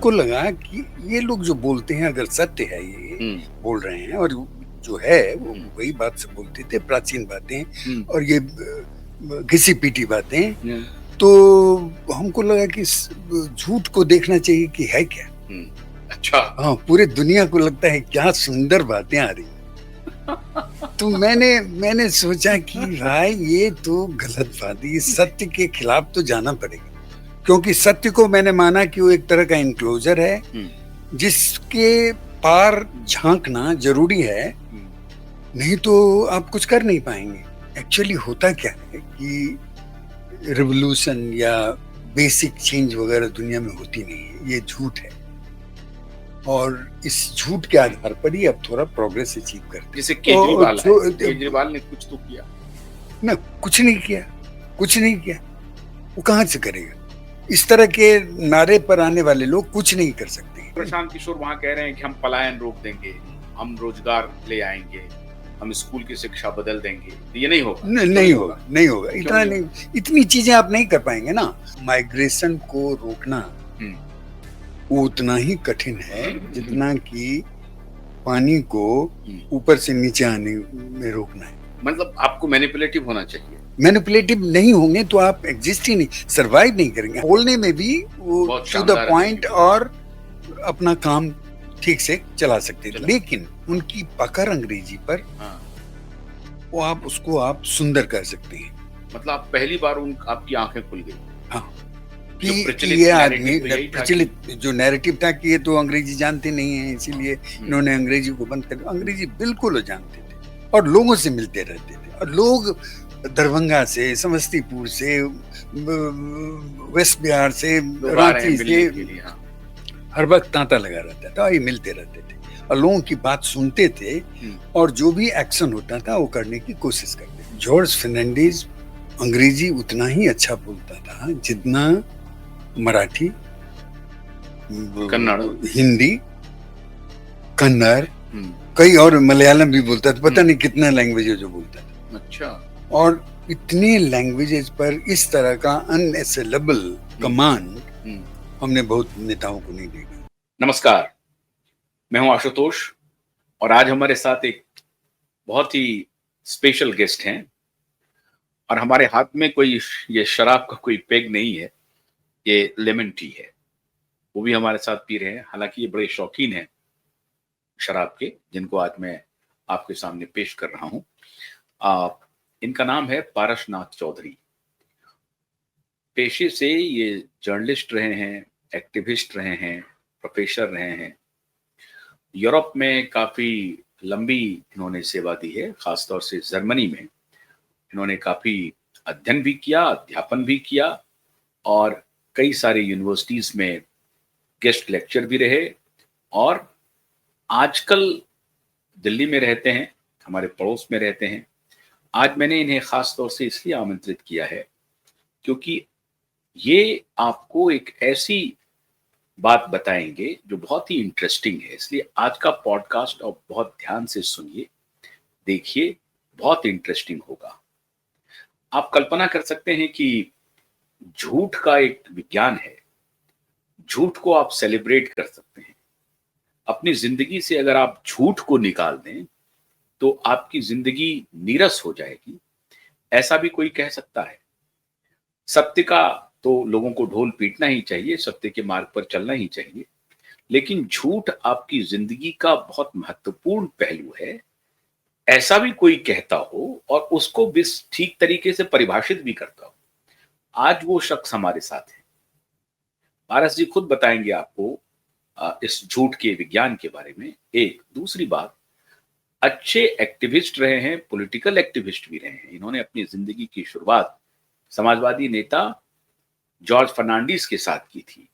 हमको लगा कि ये लोग जो बोलते हैं अगर सत्य है ये बोल रहे हैं और जो है वो वही बात से बोलते थे, प्राचीन बातें और ये घिसी पीटी बातें, तो हमको लगा कि झूठ को देखना चाहिए कि है क्या। अच्छा। हाँ, पूरे दुनिया को लगता है क्या सुंदर बातें आ रही। तो मैंने सोचा कि भाई ये तो गलत बात है, ये सत्य के खिलाफ तो जाना पड़ेगा, क्योंकि सत्य को मैंने माना कि वो एक तरह का इनक्लोजर है जिसके पार झांकना जरूरी है, नहीं तो आप कुछ कर नहीं पाएंगे। एक्चुअली होता क्या है कि रिवोल्यूशन या बेसिक चेंज वगैरह दुनिया में होती नहीं है, ये झूठ है और इस झूठ के आधार पर ही अब थोड़ा प्रोग्रेस अचीव करते। जैसे केजरीवाल ने कुछ तो किया ना, कुछ नहीं किया, वो कहां से करेगा? इस तरह के नारे पर आने वाले लोग कुछ नहीं कर सकते। प्रशांत किशोर वहां कह रहे हैं कि हम पलायन रोक देंगे, हम रोजगार ले आएंगे, हम स्कूल की शिक्षा बदल देंगे। ये नहीं होगा। नहीं होगा इतना नहीं, इतनी चीजें आप नहीं कर पाएंगे ना। माइग्रेशन को रोकना वो उतना ही कठिन है जितना कि पानी को ऊपर से नीचे आने में रोकना है। मतलब आपको मैनिपुलेटिव होना चाहिए। मैनिपुलेटिव नहीं होंगे तो आप एग्जिस्ट ही नहीं, सरवाइव नहीं करेंगे। बोलने में भी वो टू द पॉइंट और अपना काम ठीक से चला सकते थे, लेकिन उनकी पकड़ अंग्रेजी पर वो आप उसको आप सुंदर कर सकते हैं। मतलब आप पहली बार आपकी आंखें खुल गई। हाँ, कि ये आदमी प्रचलित जो नैरेटिव था कि ये तो अंग्रेजी जानते नहीं है, इसीलिए इन्होंने अंग्रेजी को बंद कर। अंग्रेजी बिल्कुल जानते थे और लोगों से मिलते रहते थे, और लोग दरभंगा से, समस्तीपुर से, वेस्ट बिहार से, रांची से हर वक्त तांता लगा रहता था, ये मिलते रहते थे और लोगों की बात सुनते थे और जो भी एक्शन होता था वो करने की कोशिश करते थे। जॉर्ज फर्नांडिस अंग्रेजी उतना ही अच्छा बोलता था जितना मराठी, कन्नड़, हिंदी, कन्नड़, कई और मलयालम भी बोलता था। पता नहीं कितना लैंग्वेज जो बोलता था। अच्छा। और इतने लैंग्वेजेस पर इस तरह का अनएसेलेबल कमांड हमने बहुत नेताओं को नहीं देखा। नमस्कार, मैं हूं आशुतोष और आज हमारे साथ एक बहुत ही स्पेशल गेस्ट हैं और हमारे हाथ में कोई ये शराब का कोई पेग नहीं है, ये लेमन टी है। वो भी हमारे साथ पी रहे हैं, हालांकि ये बड़े शौकीन हैं शराब के, जिनको आज मैं आपके सामने पेश कर रहा हूं। इनका नाम है पारसनाथ चौधरी। पेशे से ये जर्नलिस्ट रहे हैं, एक्टिविस्ट रहे हैं, प्रोफेसर रहे हैं। यूरोप में काफी लंबी इन्होंने सेवा दी है, खासतौर से जर्मनी में इन्होंने काफी अध्ययन भी किया, अध्यापन भी किया और कई सारी यूनिवर्सिटीज में गेस्ट लेक्चर भी रहे और आजकल दिल्ली में रहते हैं, हमारे पड़ोस में रहते हैं। आज मैंने इन्हें खास तौर से इसलिए आमंत्रित किया है क्योंकि ये आपको एक ऐसी बात बताएंगे जो बहुत ही इंटरेस्टिंग है, इसलिए आज का पॉडकास्ट आप बहुत ध्यान से सुनिए, देखिए, बहुत इंटरेस्टिंग होगा। आप कल्पना कर सकते हैं कि झूठ का एक विज्ञान है। झूठ को आप सेलिब्रेट कर सकते हैं। अपनी जिंदगी से अगर आप झूठ को निकाल दें तो आपकी जिंदगी नीरस हो जाएगी, ऐसा भी कोई कह सकता है। सत्य का तो लोगों को ढोल पीटना ही चाहिए, सत्य के मार्ग पर चलना ही चाहिए, लेकिन झूठ आपकी जिंदगी का बहुत महत्वपूर्ण पहलू है, ऐसा भी कोई कहता हो और उसको भी ठीक तरीके से परिभाषित भी करता हो। आज वो शख्स हमारे साथ है। पारस जी खुद बताएंगे आपको इस झूठ के विज्ञान के बारे में। एक दूसरी बात, अच्छे एक्टिविस्ट रहे हैं, पॉलिटिकल एक्टिविस्ट भी रहे हैं। इन्होंने अपनी जिंदगी की शुरुआत समाजवादी नेता जॉर्ज फर्नांडिस के साथ की थी।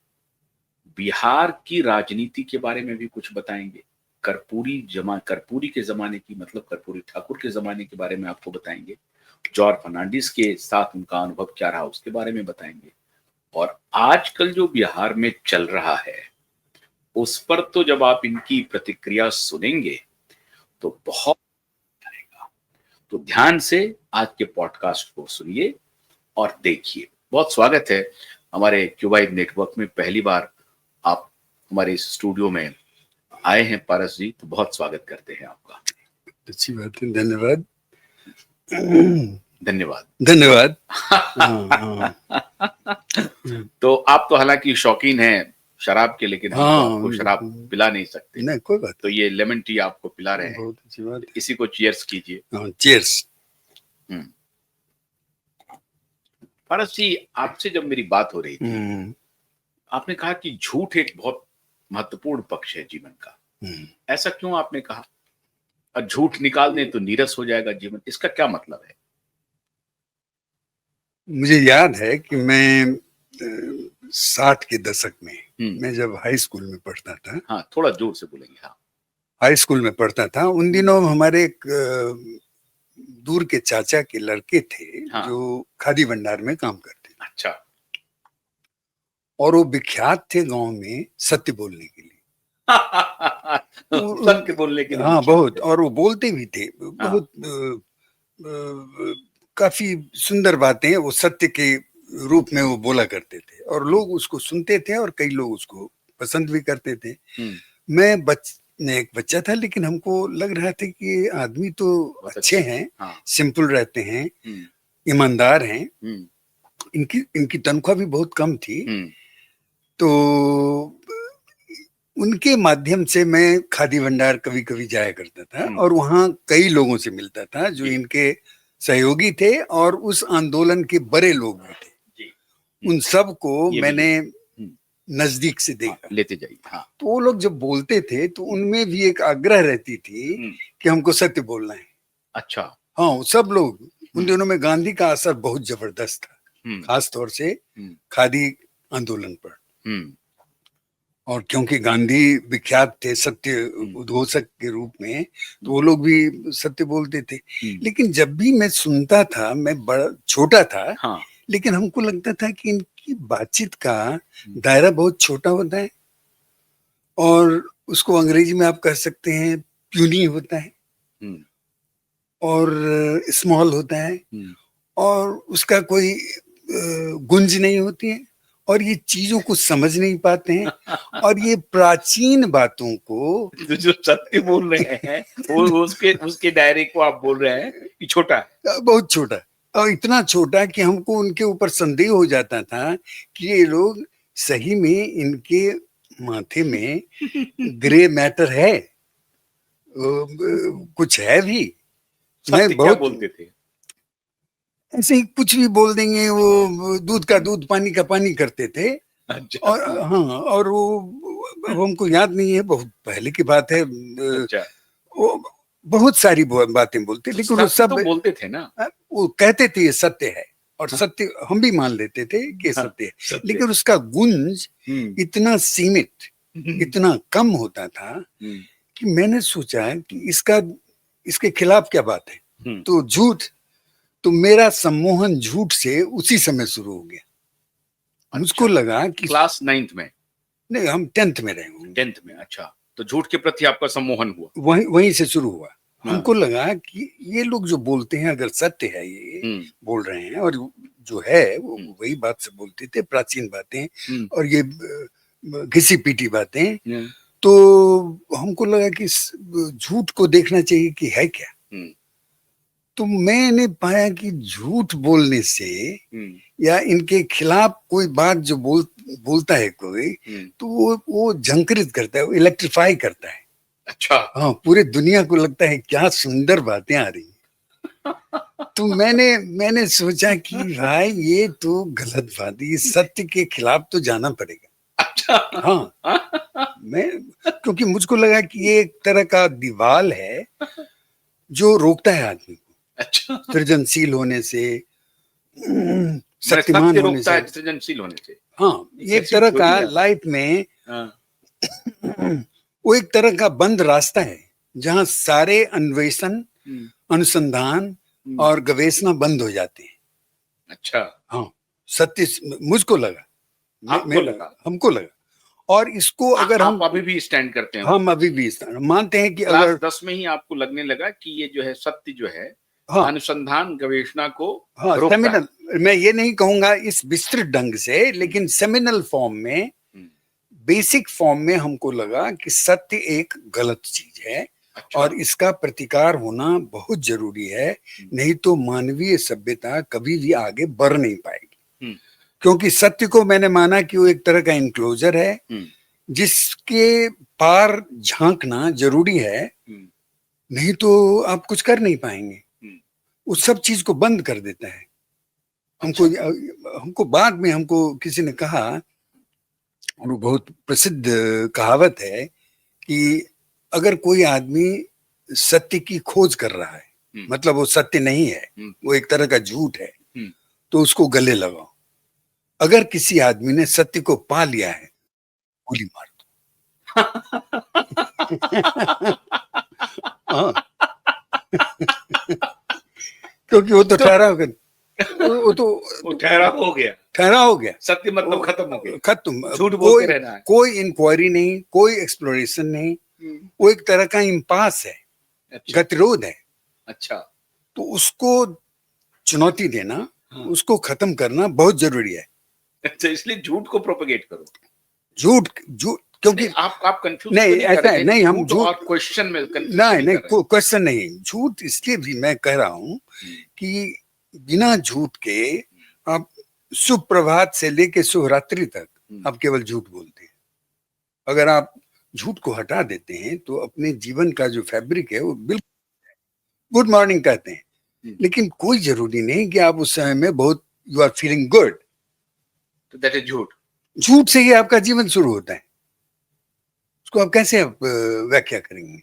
बिहार की राजनीति के बारे में भी कुछ बताएंगे। कर्पूरी के जमाने की, मतलब कर्पूरी ठाकुर के जमाने के बारे में आपको बताएंगे। जॉर्ज फर्नांडिस के साथ उनका अनुभव क्या रहा उसके बारे में बताएंगे। और आजकल जो बिहार में चल रहा है उस पर तो जब आप इनकी प्रतिक्रिया सुनेंगे तो बहुत आएगा। तो ध्यान से आज के पॉडकास्ट को सुनिए और देखिए। बहुत स्वागत है हमारे क्यूबाइब नेटवर्क में, पहली बार आप हमारे इस स्टूडियो में आए हैं पारस जी, तो बहुत स्वागत करते हैं आपका। अच्छी बात है, धन्यवाद। धन्यवाद। धन्यवाद। हाँ, तो आप तो हालांकि शौकीन हैं शराब के, लेकिन हम तो हाँ, आपको शराब पिला नहीं सकते, नहीं कोई बात तो ये लेमन टी आपको पिला रहे नहीं, हैं। बहुत अच्छी बात तो इसी को चीयर्स कीजिए। है। चीयर्स। पारस जी, आपसे जब मेरी बात हो रही थी, आपने कहा कि झूठ एक बहुत महत्वपूर्ण पक्ष है जीवन का। ऐसा क्यों आपने कहा? और झूठ निकाल दें तो नीरस हो जाएगा जीवन, इसका क्या मतलब है? मुझे याद है कि मैं 60 के दशक में, मैं जब हाई स्कूल में पढ़ता था। हाँ, थोड़ा जोर से बोलेंगे। हाँ, हाई स्कूल में पढ़ता था उन दिनों हमारे एक दूर के चाचा के लड़के थे, हाँ, जो खादी भंडार में काम करते थे। अच्छा। और वो विख्यात थे गांव में सत्य बोलने के लिए। सत्य बोलने के लिए हाँ, विख्यात बहुत। थे। और वो बोलते भी थे बहुत काफी सुंदर बातें वो सत्य के रूप में वो बोला करते थे, और लोग उसको सुनते थे और कई लोग उसको पसंद भी करते थे। मैं एक बच्चा था, लेकिन हमको लग रहा था कि ये आदमी तो अच्छे हैं, सिंपल रहते हैं, ईमानदार हैं। इनकी तनख्वाह भी बहुत कम थी। तो उनके माध्यम से मैं खादी भंडार कभी कभी जाया करता था, और वहाँ कई लोगों से मिलता था जो इनके सहयोगी थे और उस आंदोलन के बड़े लोग भी थे। उन सब को मैंने नजदीक से देखा। लेते जाइए। हाँ। तो वो लोग जब बोलते थे तो उनमें भी एक आग्रह रहती थी कि हमको सत्य बोलना है। अच्छा। हाँ, सब लोग। उन दिनों में गांधी का असर बहुत जबरदस्त था, खास तौर से खादी आंदोलन पर। और क्योंकि गांधी विख्यात थे सत्य उद्घोषक के रूप में, तो वो लोग भी सत्य बोलते थे। लेकिन जब भी मैं सुनता था, मैं बड़ा छोटा था, हाँ, लेकिन हमको लगता था कि इनकी बातचीत का दायरा बहुत छोटा होता है, और उसको अंग्रेजी में आप कह सकते हैं प्यूनी होता है, और स्मॉल होता है, और उसका कोई गुंज नहीं होती है, और ये चीजों को समझ नहीं पाते हैं। और ये प्राचीन बातों को जो सत्य बोल रहे हैं वो उसके दायरे को आप बोल रहे हैं कि छोटा है, बहुत छोटा, और इतना छोटा कि हमको उनके ऊपर संदेह हो जाता था कि ये लोग सही में, इनके माथे में ग्रे मैटर है, कुछ है भी। मैं बहुत क्या बोलते थे, ऐसे ही कुछ भी बोल देंगे, वो दूध का दूध पानी का पानी करते थे। अच्छा। और हाँ, और वो हमको याद नहीं है, बहुत पहले की बात है। अच्छा। वो बहुत सारी बातें बोलते, लेकिन वो सब तो बोलते थे ना, वो कहते थे ये सत्य है, और सत्य हम भी मान लेते थे कि सत्य है, लेकिन उसका गुंज इतना सीमित, इतना कम होता था कि मैंने सोचा कि इसके खिलाफ क्या बात है। तो झूठ, तो मेरा सम्मोहन झूठ से उसी समय शुरू हो गया। अच्छा, मुझको लगा कि क्लास 9th में, नहीं, हम 10th में रहे होंगे। 10th में। अच्छा, तो झूठ के प्रति आपका सम्मोहन हुआ, वहीं से शुरू हुआ। हमको लगा कि ये लोग जो बोलते हैं, अगर सत्य है, ये बोल रहे हैं, और जो है वो वही बात से बोलते थे, प्राचीन बातें, और ये घिसी पीटी बातें, तो हमको लगा कि झूठ को देखना चाहिए कि है क्या। तो मैंने पाया कि झूठ बोलने से या इनके खिलाफ कोई बात जो बोलता है कोई, तो वो झंकृत करता है, वो इलेक्ट्रीफाई करता है। अच्छा। हाँ, पूरे दुनिया को लगता है क्या सुंदर बातें आ रही हैं। तो मैंने सोचा कि भाई ये तो गलत बात है, ये सत्य के खिलाफ तो जाना पड़ेगा। अच्छा। हाँ, क्योंकि मुझको लगा कि ये एक तरह का दीवाल है जो रोकता है आदमी को। अच्छा। सृजनशील होने से, शक्तिमान होने से, सृजनशील होने से। हाँ, ये एक तरह का लाइफ में वो एक तरह का बंद रास्ता है, जहां सारे अन्वेषण, अनुसंधान और गवेषणा बंद हो जाते हैं। अच्छा। हाँ, सत्य मुझको लगा, हमको लगा। और इसको अगर हम अभी भी स्टैंड करते हैं, हम अभी भी मानते हैं कि अगर 10 में ही आपको लगने लगा कि ये जो है सत्य जो है, हाँ, अनुसंधान गवेषणा को, हाँ, सेमिनल, मैं ये नहीं कहूंगा इस विस्तृत ढंग से, लेकिन सेमिनल फॉर्म में बेसिक फॉर्म में हमको लगा कि सत्य एक गलत चीज है अच्छा। और इसका प्रतिकार होना बहुत जरूरी है, नहीं तो मानवीय सभ्यता कभी भी आगे बढ़ नहीं पाएगी। क्योंकि सत्य को मैंने माना कि वो एक तरह का इंक्लोजर है जिसके पार झांकना जरूरी है, नहीं तो आप कुछ कर नहीं पाएंगे। उस सब चीज को बंद कर देता है। हमको हमको बाद में हमको किसी ने कहा, और वो बहुत प्रसिद्ध कहावत है कि अगर कोई आदमी सत्य की खोज कर रहा है, मतलब वो सत्य नहीं है, वो एक तरह का झूठ है, तो उसको गले लगाओ। अगर किसी आदमी ने सत्य को पा लिया है, गोली मार दो। हाँ। क्योंकि वो तो ठहरा हो गया, वो ठहराव हो गया, ठहरा हो गया, सत्य मतलब खत्म हो गया, खत्म, झूठ बोलते रहना है। कोई इंक्वायरी नहीं, कोई एक्सप्लोरेशन नहीं, वो एक तरह का इम्पास है। अच्छा। गतिरोध है। अच्छा। तो उसको चुनौती देना, उसको खत्म करना बहुत जरूरी है। अच्छा, इसलिए झूठ को प्रोपेगेट करो। झूठ क्योंकि आप कंफ्यूज नहीं, ऐसा है नहीं, हम झूठ और क्वेश्चन में नहीं क्वेश्चन नहीं, झूठ इसलिए भी मैं कह रहा हूं कि बिना झूठ के आप सुप्रभात से लेके शुभरात्रि तक आप केवल झूठ बोलते हैं। अगर आप झूठ को हटा देते हैं तो अपने जीवन का जो फैब्रिक है वो बिल्कुल गुड मॉर्निंग कहते हैं, लेकिन कोई जरूरी नहीं कि आप उस समय में बहुत यू आर फीलिंग गुड, तो दैट इज झूठ। झूठ से ही आपका जीवन शुरू होता है। उसको आप कैसे व्याख्या करेंगे?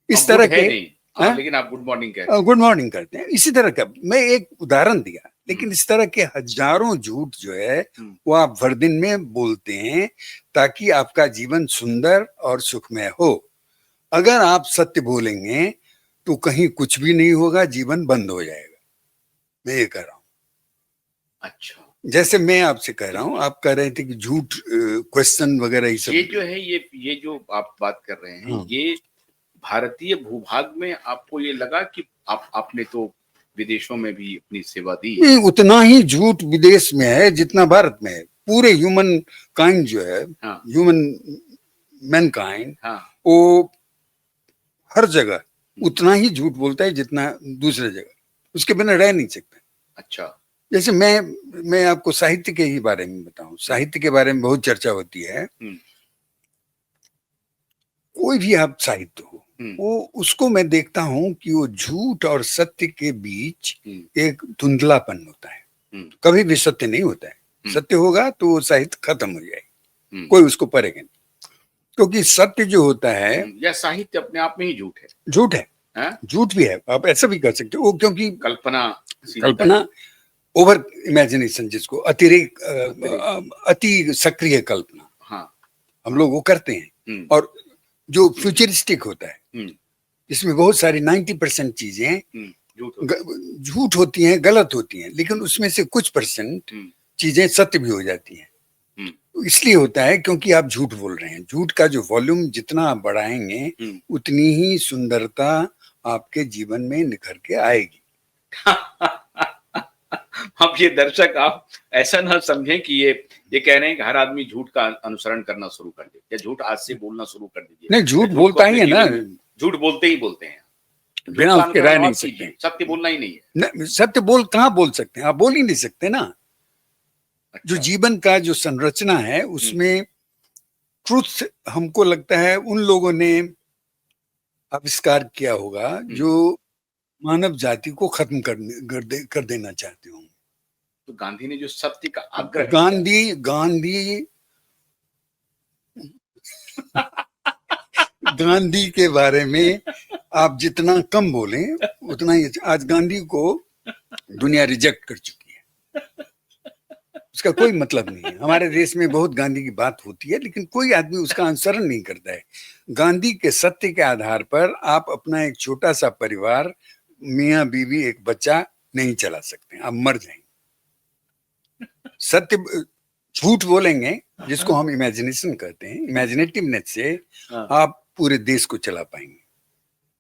इस तरह के लेकिन आप गुड मॉर्निंग कहते हैं। गुड मॉर्निंग करते हैं। इसी तरह का मैं एक उदाहरण दिया, लेकिन इस तरह के हजारों झूठ जो है वो आप भर दिन में बोलते हैं ताकि आपका जीवन सुंदर और सुखमय हो। अगर आप सत्य बोलेंगे तो कहीं कुछ भी नहीं होगा, जीवन बंद हो जाएगा। मैं ये कह रहा हूं। अच्छा, जैसे मैं आपसे कह रहा हूं, आप कह रहे थे कि झूठ क्वेश्चन वगैरह ये सब, ये जो है ये जो आप बात कर रहे हैं, ये भारतीय भूभाग में आपको ये लगा कि आपने तो विदेशों में भी अपनी सेवा दी है? उतना ही झूठ विदेश में है जितना भारत में है। पूरे ह्यूमन काइंड जो है, ह्यूमन मैनकाइंड, वो हर जगह उतना ही झूठ बोलता है जितना दूसरे जगह, उसके बिना रह नहीं सकता। अच्छा, जैसे मैं आपको साहित्य के ही बारे में बताऊं, साहित्य के बारे में बहुत चर्चा होती है। कोई भी आप साहित्य हो, वो उसको मैं देखता हूं कि वो झूठ और सत्य के बीच एक धुंधलापन होता है। कभी भी सत्य नहीं होता है। सत्य होगा तो वो साहित्य खत्म हो जाएगी, कोई उसको पढ़ेगा नहीं। क्योंकि सत्य जो होता है, या साहित्य अपने आप में ही झूठ है। झूठ है, झूठ भी है, आप ऐसा भी कर सकते हो। क्योंकि कल्पना ओवर इमेजिनेशन, जिसको अतिरिक्त अति सक्रिय कल्पना, हम लोग वो करते हैं। और जो फ्यूचरिस्टिक होता है, इसमें बहुत सारी 90% चीजें झूठ होती हैं, गलत होती हैं, लेकिन उसमें से कुछ परसेंट चीजें सत्य भी हो जाती हैं। इसलिए होता है क्योंकि आप झूठ बोल रहे हैं। झूठ का जो वॉल्यूम जितना आप बढ़ाएंगे उतनी ही सुंदरता आपके जीवन में निखर के आएगी। अब ये दर्शक आप ऐसा ना समझें कि ये कह रहे हैं कि हर आदमी झूठ का अनुसरण करना शुरू कर दे या झूठ आज से बोलना शुरू कर दीजिए। नहीं, झूठ बोलता ही है ना, झूठ बोलते ही बोलते हैं, बिना उसके रह नहीं सकते। सत्य बोलना ही नहीं है। सत्य कहाँ बोल सकते हैं? आप बोल ही नहीं सकते ना। अच्छा। जो जीवन का जो संरचना है उसमें ट्रुथ हमको लगता है उन लोगों ने आविष्कार किया होगा जो मानव जाति को खत्म कर देना चाहते होंगे। तो गांधी ने जो सत्य का आग्रह, गांधी के बारे में आप जितना कम बोलें उतना ही। आज गांधी को दुनिया रिजेक्ट कर चुकी है, उसका कोई मतलब नहीं है। हमारे देश में बहुत गांधी की बात होती है, लेकिन कोई आदमी उसका अनुसरण नहीं करता है। गांधी के सत्य के आधार पर आप अपना एक छोटा सा परिवार, मियाँ बीवी, एक बच्चा नहीं चला सकते, आप मर जाएंगे। सत्य झूठ बोलेंगे जिसको हम इमेजिनेशन कहते हैं, इमेजिनेटिवनेस से आप पूरे देश को चला पाएंगे।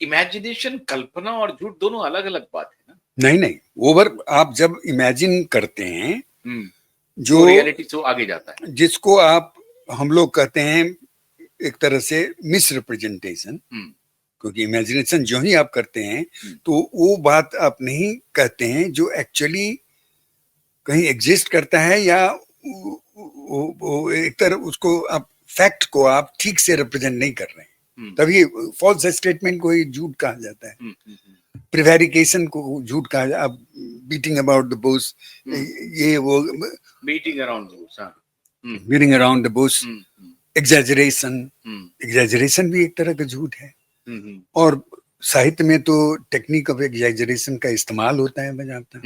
इमेजिनेशन, कल्पना और झूठ दोनों अलग अलग बात है ना? नहीं, ओवर आप जब इमेजिन करते हैं जो रियलिटी से आगे जाता है, जिसको आप हम लोग कहते हैं एक तरह से मिस रिप्रेजेंटेशन, क्योंकि इमेजिनेशन जो ही आप करते हैं तो वो बात आप नहीं कहते हैं जो एक्चुअली कहीं एग्जिस्ट करता है, या वो एक तरह उसको आप फैक्ट को आप ठीक से रिप्रेजेंट नहीं कर रहे हैं, तभी फॉल्स स्टेटमेंट को ही झूठ कहा जाता है। प्रिवेरिकेशन को झूठ कहा जाता है। अब बीटिंग अबाउट द बुश, ये वो beating around the Bush, beating around the Bush, exaggeration, exaggeration भी एक तरह का झूठ है। और साहित्य में तो टेक्निक ऑफ एग्जैजरेशन का इस्तेमाल होता है बाजाबता।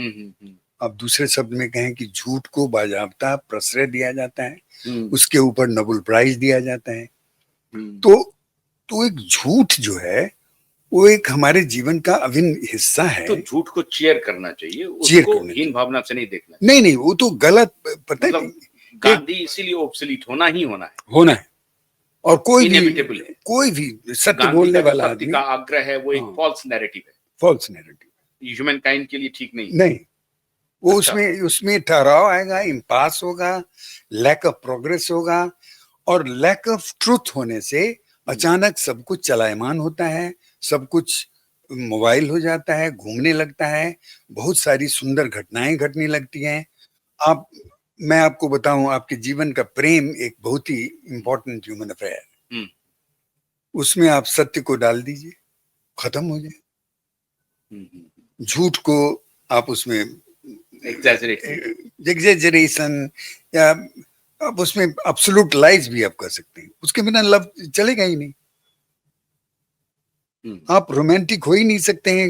अब दूसरे शब्द में कहें कि झूठ को बाजाबता प्रश्रय दिया जाता है, उसके ऊपर नोबेल प्राइज दिया जाता है। तो एक झूठ जो है वो एक हमारे जीवन का अभिन्न हिस्सा है। तो झूठ को चीयर करना चाहिए, उसको हीन भावना से नहीं देखना। नहीं, वो तो गलत, पता है मतलब गांधी इसीलिए ऑब्सोलीट होना ही होना है। और कोई भी सत्य बोलने वाला आदमी का आग्रह है, वो एक फॉल्स नैरेटिव है, फॉल्स नैरेटिव ह्यूमन काइंड के लिए ठीक नहीं। वो उसमें ठहराव आएगा, इम्पास होगा, लैक ऑफ प्रोग्रेस होगा, और लैक ऑफ ट्रुथ होने से अचानक सब कुछ चलायमान होता है, सब कुछ मोबाइल हो जाता है, घूमने लगता है, बहुत सारी सुंदर घटनाएं घटने लगती हैं। मैं आपको बताऊं, आपके जीवन का प्रेम एक बहुत ही इंपॉर्टेंट ह्यूमन अफेयर है। उसमें आप सत्य को डाल दीजिए, खत्म हो जाए। झूठ को आप उसमें एग्जैजरेशन या आप उसमें एब्सोल्यूट लाइज भी आप कर सकते हैं, उसके बिना लव चलेगा ही नहीं। आप रोमांटिक हो ही नहीं सकते हैं।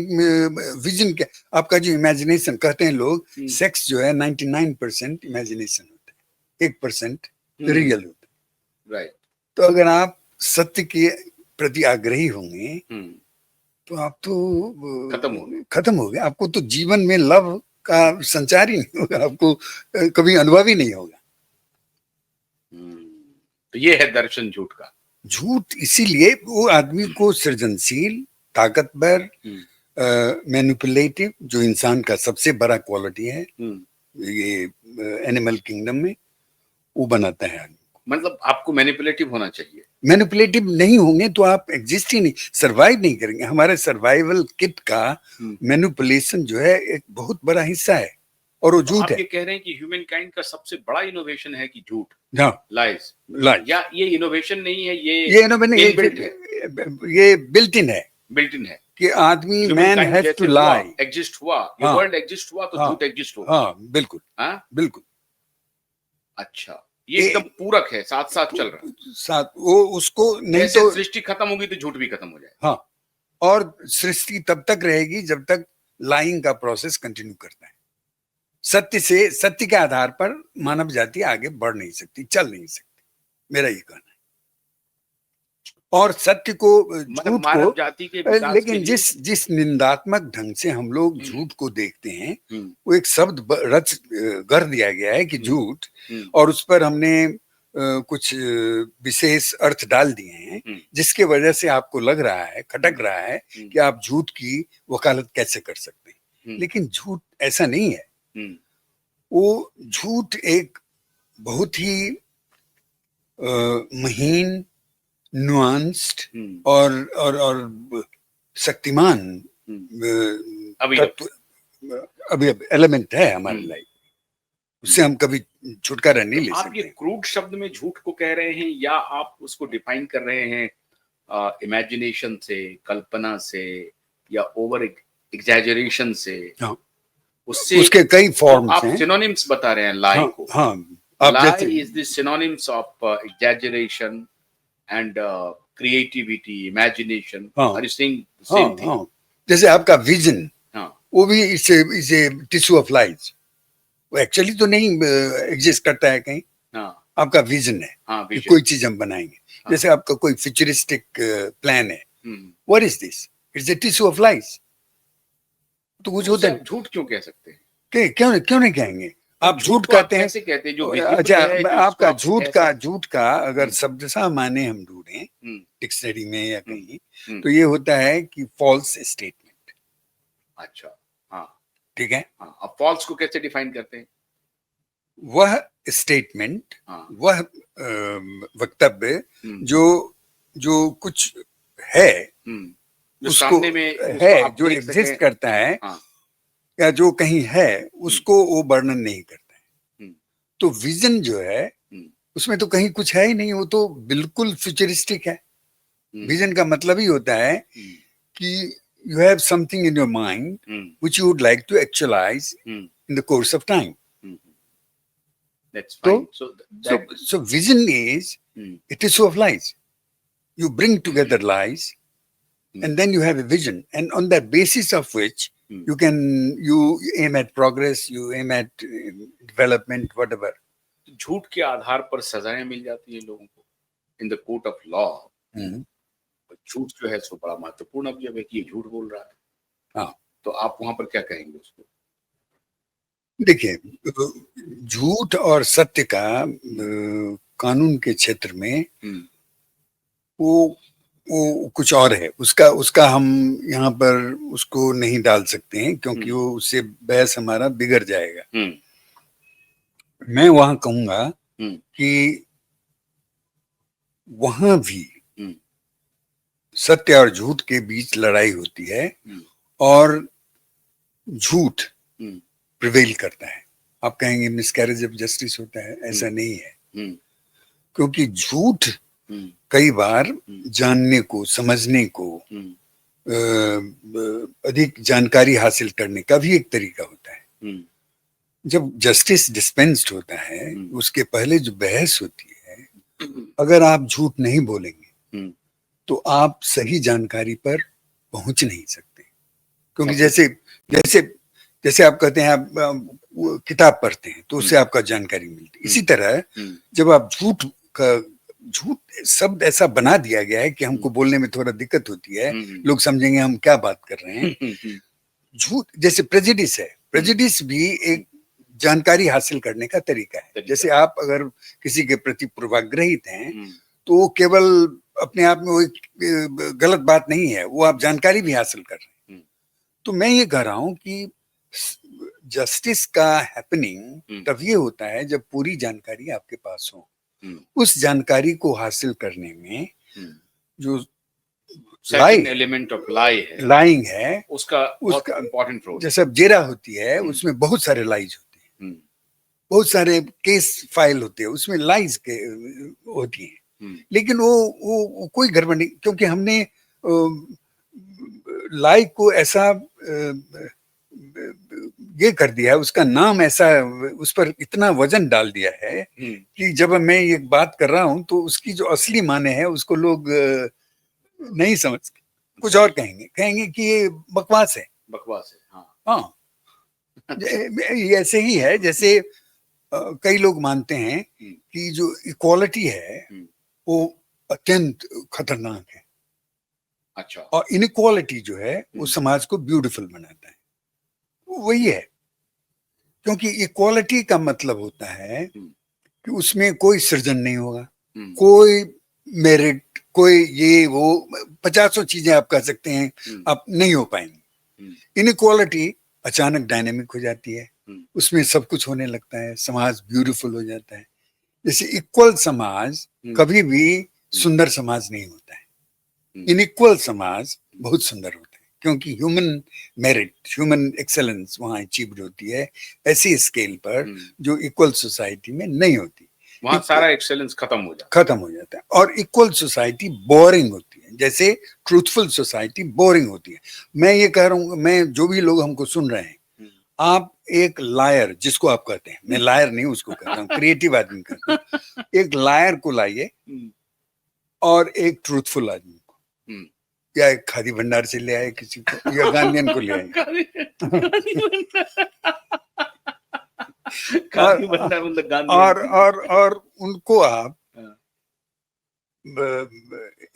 विजन क्या, आपका जो इमेजिनेशन, कहते हैं लोग सेक्स जो है 99% इमेजिनेशन होता है, 1% रियल होता है। राइट। तो अगर आप सत्य के प्रति आग्रही होंगे तो आप तो खत्म हो गए। आपको तो जीवन में लव का संचार ही नहीं होगा, आपको कभी अनुभव ही नहीं होगा। तो ये है दर्शन झूठ का। झूठ इसीलिए वो आदमी को सृजनशील, ताकतवर, मैनिपुलेटिव, जो इंसान का सबसे बड़ा क्वालिटी है ये एनिमल किंगडम में, वो बनाता है आदमी को। मतलब आपको मैनिपुलेटिव होना चाहिए। मैनिपुलेटिव नहीं होंगे तो आप एग्जिस्ट ही नहीं, सरवाइव नहीं करेंगे। हमारे सर्वाइवल किट का मैनिपुलेशन जो है एक बहुत बड़ा हिस्सा है, और वो झूठ है। आप ये कह रहे हैं कि ह्यूमन काइंड का सबसे बड़ा इनोवेशन है कि झूठ, लाइज। या ये इनोवेशन नहीं है, ये बिल्ट इन है कि आदमी, man has to lie. Exist हुआ, ये वर्ल्ड एग्जिस्ट हुआ तो झूठ एग्जिस्ट हुआ। बिल्कुल, बिल्कुल। अच्छा, ये एकदम पूरक है, साथ साथ चल रहा है। साथ वो उसको नहीं तो सृष्टि खत्म होगी तो झूठ भी खत्म हो जाए। और सृष्टि तब तक रहेगी जब तक लाइंग का प्रोसेस कंटिन्यू करता है। सत्य के आधार पर मानव जाति आगे बढ़ नहीं सकती, चल नहीं सकती, मेरा ये कहना है। और सत्य को, झूठ को, जाति के लेकिन जिस निंदात्मक ढंग से हम लोग झूठ को देखते हैं, वो एक शब्द गढ़ दिया गया है कि झूठ, और उस पर हमने कुछ विशेष अर्थ डाल दिए हैं, जिसके वजह से आपको लग रहा है, खटक रहा है कि आप झूठ की वकालत कैसे कर सकते हैं। लेकिन झूठ ऐसा नहीं है। वो झूठ एक बहुत ही महीन, नुआंस्ड और शक्तिमान अभी एलिमेंट है हमारी लाइफ। उससे हम कभी छुटकारा नहीं ले सकते। आप ये क्रूड शब्द में झूठ को कह रहे हैं, या आप उसको डिफाइन कर रहे हैं इमेजिनेशन से, कल्पना से, या ओवर एग्जैजरेशन से? उससे उसके कई फॉर्म्स हैं। आप सिनोनिम्स बता रहे हैं लाई को। लाई is the synonyms of exaggeration and creativity, imagination. Are you saying the same thing? जैसे आपका विजन, वो भी इसे टिश्यू ऑफ लाइज, वो एक्चुअली तो नहीं एग्जिस्ट करता है कहीं। आपका विजन है कि कोई चीज हम बनाएंगे। जैसे आपका कोई फ्यूचरिस्टिक प्लान है, what is this? It's a tissue of lies. तो कुछ होता है। झूठ क्यों कह सकते हैं? क्यों नहीं कहेंगे? आप झूठ कहते हैं। कैसे कहते हैं? जो अच्छा, आपका झूठ का अगर शब्दशः माने हम ढूंढें डिक्शनरी में या कहीं, तो ये होता है कि फॉल्स स्टेटमेंट। अच्छा, हाँ, ठीक है। अब फॉल्स को कैसे डिफाइन करते हैं? वह स्टेटमेंट, हाँ, वह वक्तव्य हम्म, जो जो कुछ है, जो उसको सामने में है, उसको आप जो देख सकें। एग्जिस्ट करता है हाँ, या जो कहीं है, हम्म, उसको वो वर्णन नहीं करता है। हम्म, तो विजन जो है, हम्म, उसमें तो कहीं कुछ है ही नहीं, वो तो बिल्कुल फ्यूचरिस्टिक है। हम्म, विजन का मतलब ही होता है हम्म, कि you have something in your mind hmm, which you would like to actualise hmm, in the course of time. Hmm, that's तो fine. So that, vision is, hmm, it is full of lies. You bring together lies, hmm, and then you have a vision, and on the basis of which hmm, you aim at progress, you aim at development, whatever. झूठ के आधार पर सजाएं मिल जाती है लोगों को in the court of law. हम्म, झूठ जो है सो बड़ा महत्वपूर्ण अब जब है कि ये झूठ बोल रहा है, हाँ, तो आप वहां पर क्या कहेंगे उसको? देखिए, झूठ और सत्य का कानून के क्षेत्र में हम्म, वो वो कुछ और है। उसका उसका हम यहाँ पर उसको नहीं डाल सकते हैं, क्योंकि हम्म, वो उससे बहस हमारा बिगड़ जाएगा। हम्म, मैं वहां कहूंगा हम्म, कि वहां भी हम्म, सत्य और झूठ के बीच लड़ाई होती है, हम्म, और झूठ हम्म, प्रिवेल करता है। आप कहेंगे मिसकैरेज ऑफ जस्टिस होता है, ऐसा हम्म, नहीं है। हम्म, क्योंकि झूठ हम्म, कई बार हम्म, जानने को, समझने को, हम्म, अधिक जानकारी हासिल करने का भी एक तरीका होता है। हम्म, जब जस्टिस डिस्पेंस्ड होता है, हम्म, उसके पहले जो बहस होती है, हम्म, अगर आप झूठ नहीं बोलेंगे हम्म, तो आप सही जानकारी पर पहुंच नहीं सकते। क्योंकि अच्छा, जैसे जैसे जैसे आप कहते हैं, आप वो किताब पढ़ते हैं तो हम्म, उससे आपका जानकारी मिलती है। इसी हम्म, तरह हम्म, जब आप का झूठ शब्द ऐसा बना दिया गया है कि हम्म, हमको बोलने में थोड़ा दिक्कत होती है, हम्म, लोग समझेंगे हम क्या बात कर रहे हैं। हम्म, झूठ जैसे प्रेजिडिस है, हम्म, प्रेजिडिस भी एक जानकारी हासिल करने का तरीका है। तरीका जैसे है। आप अगर किसी के प्रति पूर्वाग्रहित हैं, हम्म, तो वो केवल अपने आप में वो एक गलत बात नहीं है, वो आप जानकारी भी हासिल कर रहे हैं। हम्म, तो मैं ये कह रहा हूं कि जस्टिस का हैपनिंग हम्म, तब ये होता है जब पूरी जानकारी आपके पास हो। हम्म, उस जानकारी को हासिल करने में हम्म, जो लाई सर्टेन एलिमेंट ऑफ लाई है, लाइंग है, उसका बहुत उसका इंपॉर्टेंट रोल है। जैसे जेरा होती है, हम्म, उसमें बहुत सारे लाइज होते हैं, हम्म, बहुत सारे केस फाइल होते हैं, उसमें लाइज के होती हैं। हम्म, लेकिन वो कोई गड़बड़ नहीं, क्योंकि हमने लाई को ऐसा ये कर दिया है, उसका नाम ऐसा, उस पर इतना वजन डाल दिया है हम्म, कि जब मैं ये बात कर रहा हूं तो उसकी जो असली माने है उसको लोग नहीं समझ, कुछ और समझ, कहेंगे कि ये बकवास है। बकवास है, हाँ। हाँ, अच्छा, ये ऐसे ही है जैसे कई लोग मानते हैं हम्म, कि जो इक्वालिटी है हम्म, वो अत्यंत खतरनाक है, अच्छा, और इनइक्वालिटी जो है वो हम्म, समाज को ब्यूटीफुल बनाता है। वही है, क्योंकि इक्वालिटी का मतलब होता है हम्म, कि उसमें कोई सृजन नहीं होगा, हम्म, कोई मेरिट, कोई ये वो, पचासों चीजें आप कह सकते हैं, हम्म, आप नहीं हो पाएंगे। हम्म, इनइक्वालिटी अचानक डायनेमिक हो जाती है, हम्म, उसमें सब कुछ होने लगता है, समाज ब्यूटीफुल हो जाता है। जैसे इक्वल समाज हम्म, कभी भी हम्म, सुंदर समाज नहीं होता है, हम्म, इनइक्वल समाज बहुत सुंदर होता है, क्योंकि ह्यूमन मेरिट, ह्यूमन एक्सेलेंस वहां अचीव्ड होती है ऐसी स्केल पर हम्म, जो इक्वल सोसाइटी में नहीं होती। वहां सारा एक्सेलेंस खत्म हो जाता खत्म हो जाता है, और इक्वल सोसाइटी बोरिंग होती है, जैसे ट्रूथफुल सोसाइटी बोरिंग होती है। मैं ये कह रहा हूँ, मैं जो भी लोग हमको सुन रहे हैं, है। आप एक लायर जिसको आप कहते हैं, मैं लायर नहीं उसको कहता हूँ, क्रिएटिव आदमी कहता हूँ, एक लायर को लाइए हम्म, और एक ट्रूथफुल आदमी को, हम्म, या एक खादी भंडार से ले आए किसी को, या गांधीयन को ले आए। खादी खादी भंडार, और खादी भंडार मतलब गांधी। और उनको आप हाँ,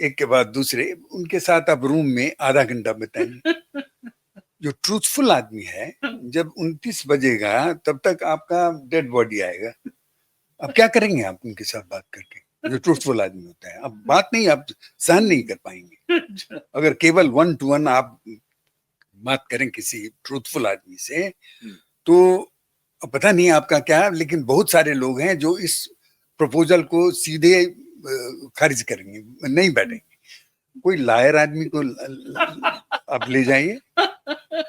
एक के बाद दूसरे उनके साथ आप रूम में आधा घंटा बिताएंगे। जो ट्रूथफुल आदमी है, जब 29 बजेगा तब तक आपका डेड बॉडी आएगा। अब क्या करेंगे आप उनके साथ बात करके? जो ट्रूथफुल आदमी होता है, अब बात नहीं, आप सहन नहीं कर पाएंगे। अगर केवल 1 to 1 आप बात करें किसी ट्रूथफुल आदमी से, हम्म, तो पता नहीं आपका क्या, लेकिन बहुत सारे लोग हैं जो इस प्रपोजल को सीधे खारिज करेंगे, नहीं बैठेंगे। कोई लायर आदमी को आप ले जाइए,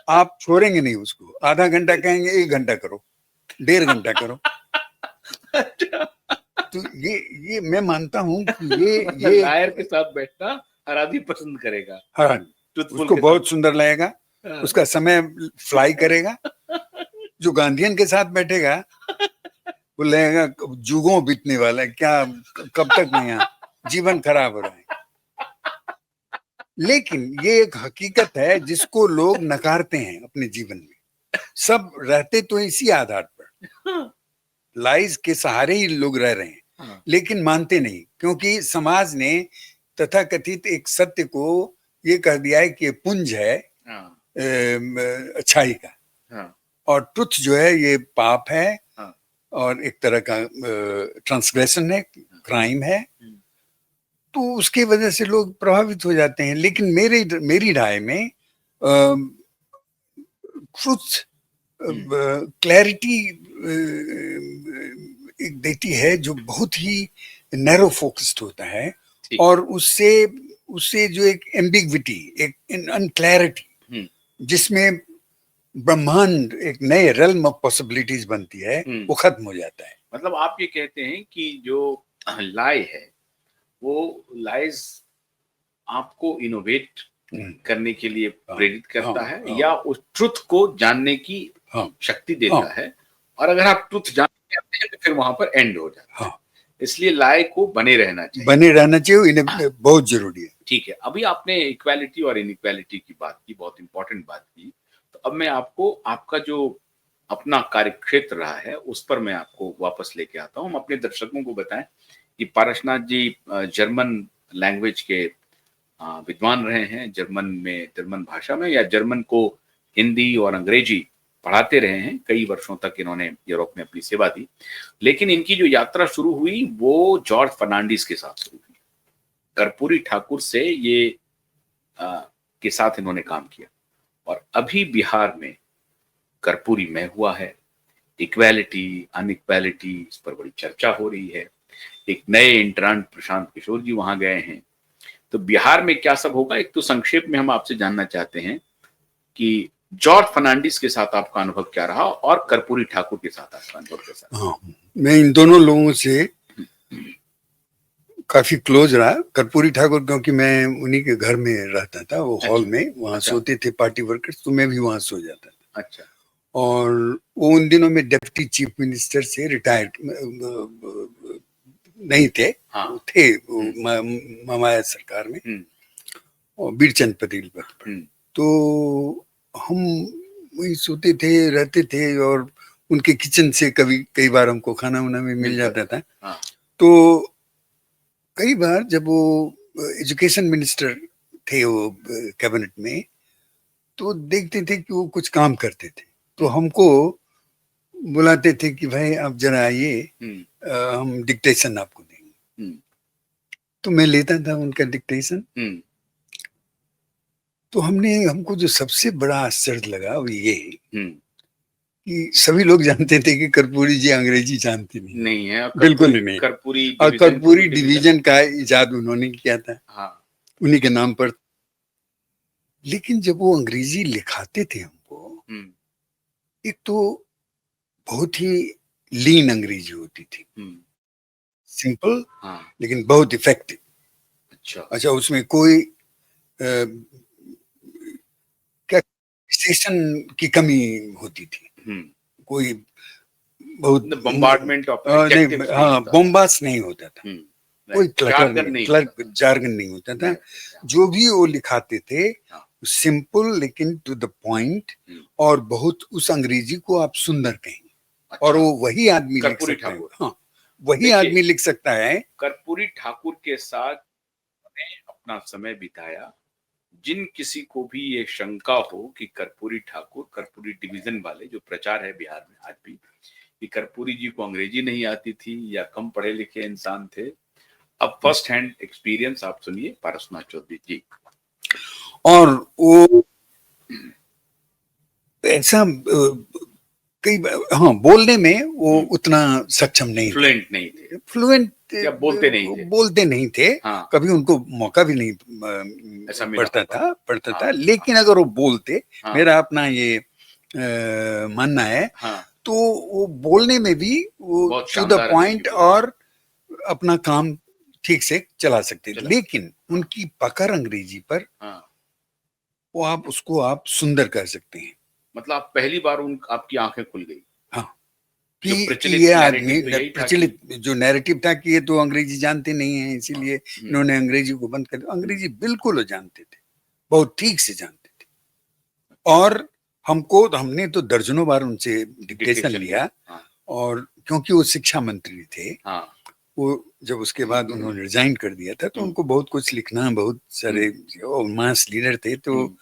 आप छोड़ेंगे नहीं उसको। आधा घंटा कहेंगे 1 घंटा करो, 1.5 घंटा करो। तो ये मैं मानता हूं कि ये लायर के साथ बैठना हर आदमी पसंद करेगा। हाँ, ट्रुथफुल उसको के बहुत साथ। सुंदर लगेगा, हाँ। उसका समय फ्लाई करेगा। जो गांधीयन के साथ बैठेगा वो लगेगा जुगों बीतने वाला है, क्या कब तक मैं यहाँ, जीवन खराब हो रहा है। लेकिन ये एक हकीकत है जिसको लोग नकारते हैं अपने जीवन में। सब रहते तो इसी आधार पर, लाइज के सहारे ही लोग रह रहे हैं, हाँ। लेकिन मानते नहीं, क्योंकि समाज ने तथाकथित एक सत्य को ये कह दिया है कि पुंज है हाँ। अच्छाई का, हाँ। और ट्रुथ जो है ये पाप है, हाँ। और एक तरह का ट्रांसग्रेशन है, क्राइम है। तो उसकी वजह से लोग प्रभावित हो जाते हैं। लेकिन मेरी राय में ट्रुथ क्लैरिटी एक देती है जो बहुत ही नैरो फोकस्ड होता है, ठीक। और उससे उससे जो एक एम्बिग्विटी, एक अनक्लैरिटी जिसमें ब्रह्मांड एक नए रेल्म ऑफ पॉसिबिलिटीज बनती है, वो खत्म हो जाता है। मतलब आप ये कहते हैं कि जो लाई है वो लाइज आपको इनोवेट करने के लिए प्रेरित करता है, या उस ट्रुथ को जानने की शक्ति देता है, और अगर आप ट्रुथ जानते हैं तो फिर वहां पर एंड हो जाता है। इसलिए लाई को बने रहना चाहिए, इन्हें बहुत जरूरी है। ठीक है। अभी आपने इक्वालिटी और इनइक्वालिटी की बात की, बहुत इंपॉर्टेंट बात की। तो अब मैं आपको आपका जो अपना कार्यक्षेत्र रहा है उस पर मैं आपको वापस लेके आता हूँ। हम अपने दर्शकों को बताएं कि पारसनाथ जी जर्मन लैंग्वेज के विद्वान रहे हैं, जर्मन भाषा में, या जर्मन को हिंदी और अंग्रेजी पढ़ाते रहे हैं। कई वर्षों तक इन्होंने यूरोप में अपनी सेवा दी। लेकिन इनकी जो यात्रा शुरू हुई वो जॉर्ज फर्नांडिस के साथ शुरू हुई। कर्पूरी ठाकुर से ये के साथ इन्होंने काम किया, और अभी बिहार में कर्पूरी में हुआ है। इक्वालिटी अनइक्वालिटी इस पर बड़ी चर्चा हो रही है। एक नए इंट्रांट प्रशांत किशोर जी वहां गए हैं। तो बिहार में क्या सब होगा, एक तो संक्षेप में हम आपसे जानना चाहते हैं कि जॉर्ज फर्नांडिस के साथ आपका अनुभव क्या रहा, और कर्पूरी ठाकुर के साथ आपका अनुभव कैसा? हाँ, मैं इन दोनों लोगों से काफी क्लोज रहा। कर्पूरी ठाकुर क्योंकि मैं उन्हीं के घर में रहता था, वो हॉल में, वहां सोते थे पार्टी वर्कर्स, तो मैं भी वहां सो जाता था। अच्छा। और वो उन दिनों में डिप्टी चीफ मिनिस्टर से रिटायर्ड नहीं थे, हाँ। थे ममाया सरकार में, और बीरचंद पटेल पर। तो हम वही सोते थे, रहते थे, और उनके किचन से कई बार हमको खाना वाना भी मिल जाता था। हाँ। तो कई बार जब वो एजुकेशन मिनिस्टर थे वो कैबिनेट में, तो देखते थे कि वो कुछ काम करते थे, तो हमको बुलाते थे कि भाई आप जरा आइए, हम डिक्टेशन आपको देंगे। तो मैं लेता था उनका डिक्टेशन। तो हमको जो सबसे बड़ा आश्चर्य लगा वो ये कि सभी लोग जानते थे कि कर्पूरी जी अंग्रेजी जानते नहीं है, बिल्कुल ही नहीं। और कर्पूरी डिवीजन का इजाद उन्होंने किया था, उन्हीं के नाम पर। लेकिन जब वो अंग्रेजी लिखाते थे हमको, एक तो बहुत ही लीन अंग्रेजी होती थी, सिंपल, लेकिन बहुत इफेक्टिव। अच्छा, उसमें कोई क्या स्टेशन की कमी होती थी, कोई बहुत बम्बार्डमेंट ऑफ नहीं, हाँ, बॉम्बास नहीं होता था, कोई जार्गन नहीं होता था। जो भी वो लिखाते थे सिंपल लेकिन टू द पॉइंट, और बहुत उस अंग्रेजी को आप सुंदर कहेंगे। अच्छा, और वो वही आदमी लिख सकता है। हाँ, वही आदमी लिख सकता है। कर्पूरी ठाकुर के साथ अपना समय बिताया। जिन किसी को भी ये शंका हो कि कर्पूरी ठाकुर, कर्पूरी डिवीजन वाले जो प्रचार है बिहार में आज भी कि कर्पूरी जी को अंग्रेजी नहीं आती थी या कम पढ़े लिखे इंसान थे, अब फर्स्ट हैंड एक्सपीरियंस आप सुनिए पारसनाथ चौधरी जी। और वो ऐसा कई हाँ, बोलने में वो उतना सक्षम नहीं थे, फ्लुएंट नहीं थे, फ्लुएंट या बोलते नहीं थे। हाँ, कभी उनको मौका भी नहीं ऐसा मिला पड़ता हाँ, था, लेकिन अगर वो बोलते, हाँ, मेरा अपना ये मानना है, हाँ, तो वो बोलने में भी वो बहुत टू द शानदार पॉइंट अंग्रेजी और अपना काम ठीक से चला सकते थे, चला लेकिन उनकी पकड़ अंग्रेजी पर हाँ, वो आप सुंदर कर सकते हैं। मतलब आप पहली बार आपकी आंखें खुल गई। हाँ, जो कि प्रचलित ये नैरेटिव आदमी तो यही था प्रचलित जो नैरेटिव था कि ये तो अंग्रेजी जानते नहीं है, इसीलिए इन्होंने अंग्रेजी को बंद कर दिया। अंग्रेजी बिल्कुल वो जानते थे, बहुत ठीक से जानते थे, और हमने तो दर्जनों बार उनसे डिक्टेशन लिया, हाँ, और क्योंकि वो शिक्षा मंत्री थे, हाँ, वो जब उसके बाद उन्होंने रिजाइन कर दिया था, तो उनको बहुत कुछ लिखना, बहुत सारे मास लीडर थे, तो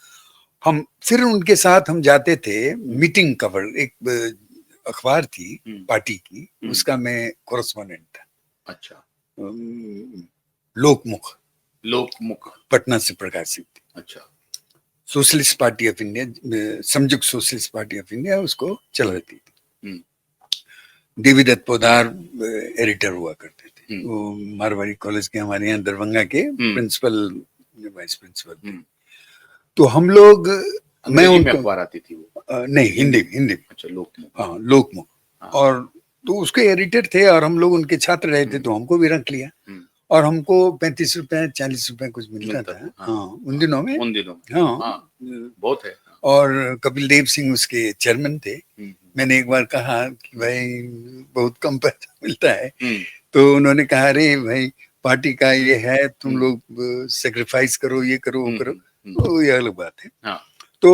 हम फिर उनके साथ हम जाते थे मीटिंग कवर, एक अखबार थी पार्टी की, उसका मैं कॉरेस्पॉन्डेंट था। अच्छा, लोकमुख लोकमुख पटना से प्रकाशित थी। अच्छा, सोशलिस्ट पार्टी ऑफ इंडिया, संयुक्त सोशलिस्ट पार्टी ऑफ इंडिया उसको चल रही थी। देवीदत्त पोदार एडिटर हुआ करते थे, वो मारवाड़ी कॉलेज के हमारे यहाँ दरभंगा के प्रिंसिपल, वाइस प्रिंसिपल थे। तो हम लोग, मैं उनको अखबार आती थी वो, नहीं, हिंदी। अच्छा, लोकमुख, हाँ, लोकमुख, और तो उसके एडिटर थे, और हम लोग उनके छात्र रहे थे, तो हमको भी रख लिया, और हमको 35 रुपए 40 रुपए कुछ मिलता था। हाँ, उन दिनों में हाँ, बहुत है। और कपिल देव सिंह उसके चेयरमैन थे। मैंने एक बार कहा कि भाई बहुत कम पैसा मिलता है, तो उन्होंने कहा, अरे भाई पार्टी का ये है, तुम लोग सेक्रीफाइस करो, ये करो, वो करो, तो ये अलग बात है। तो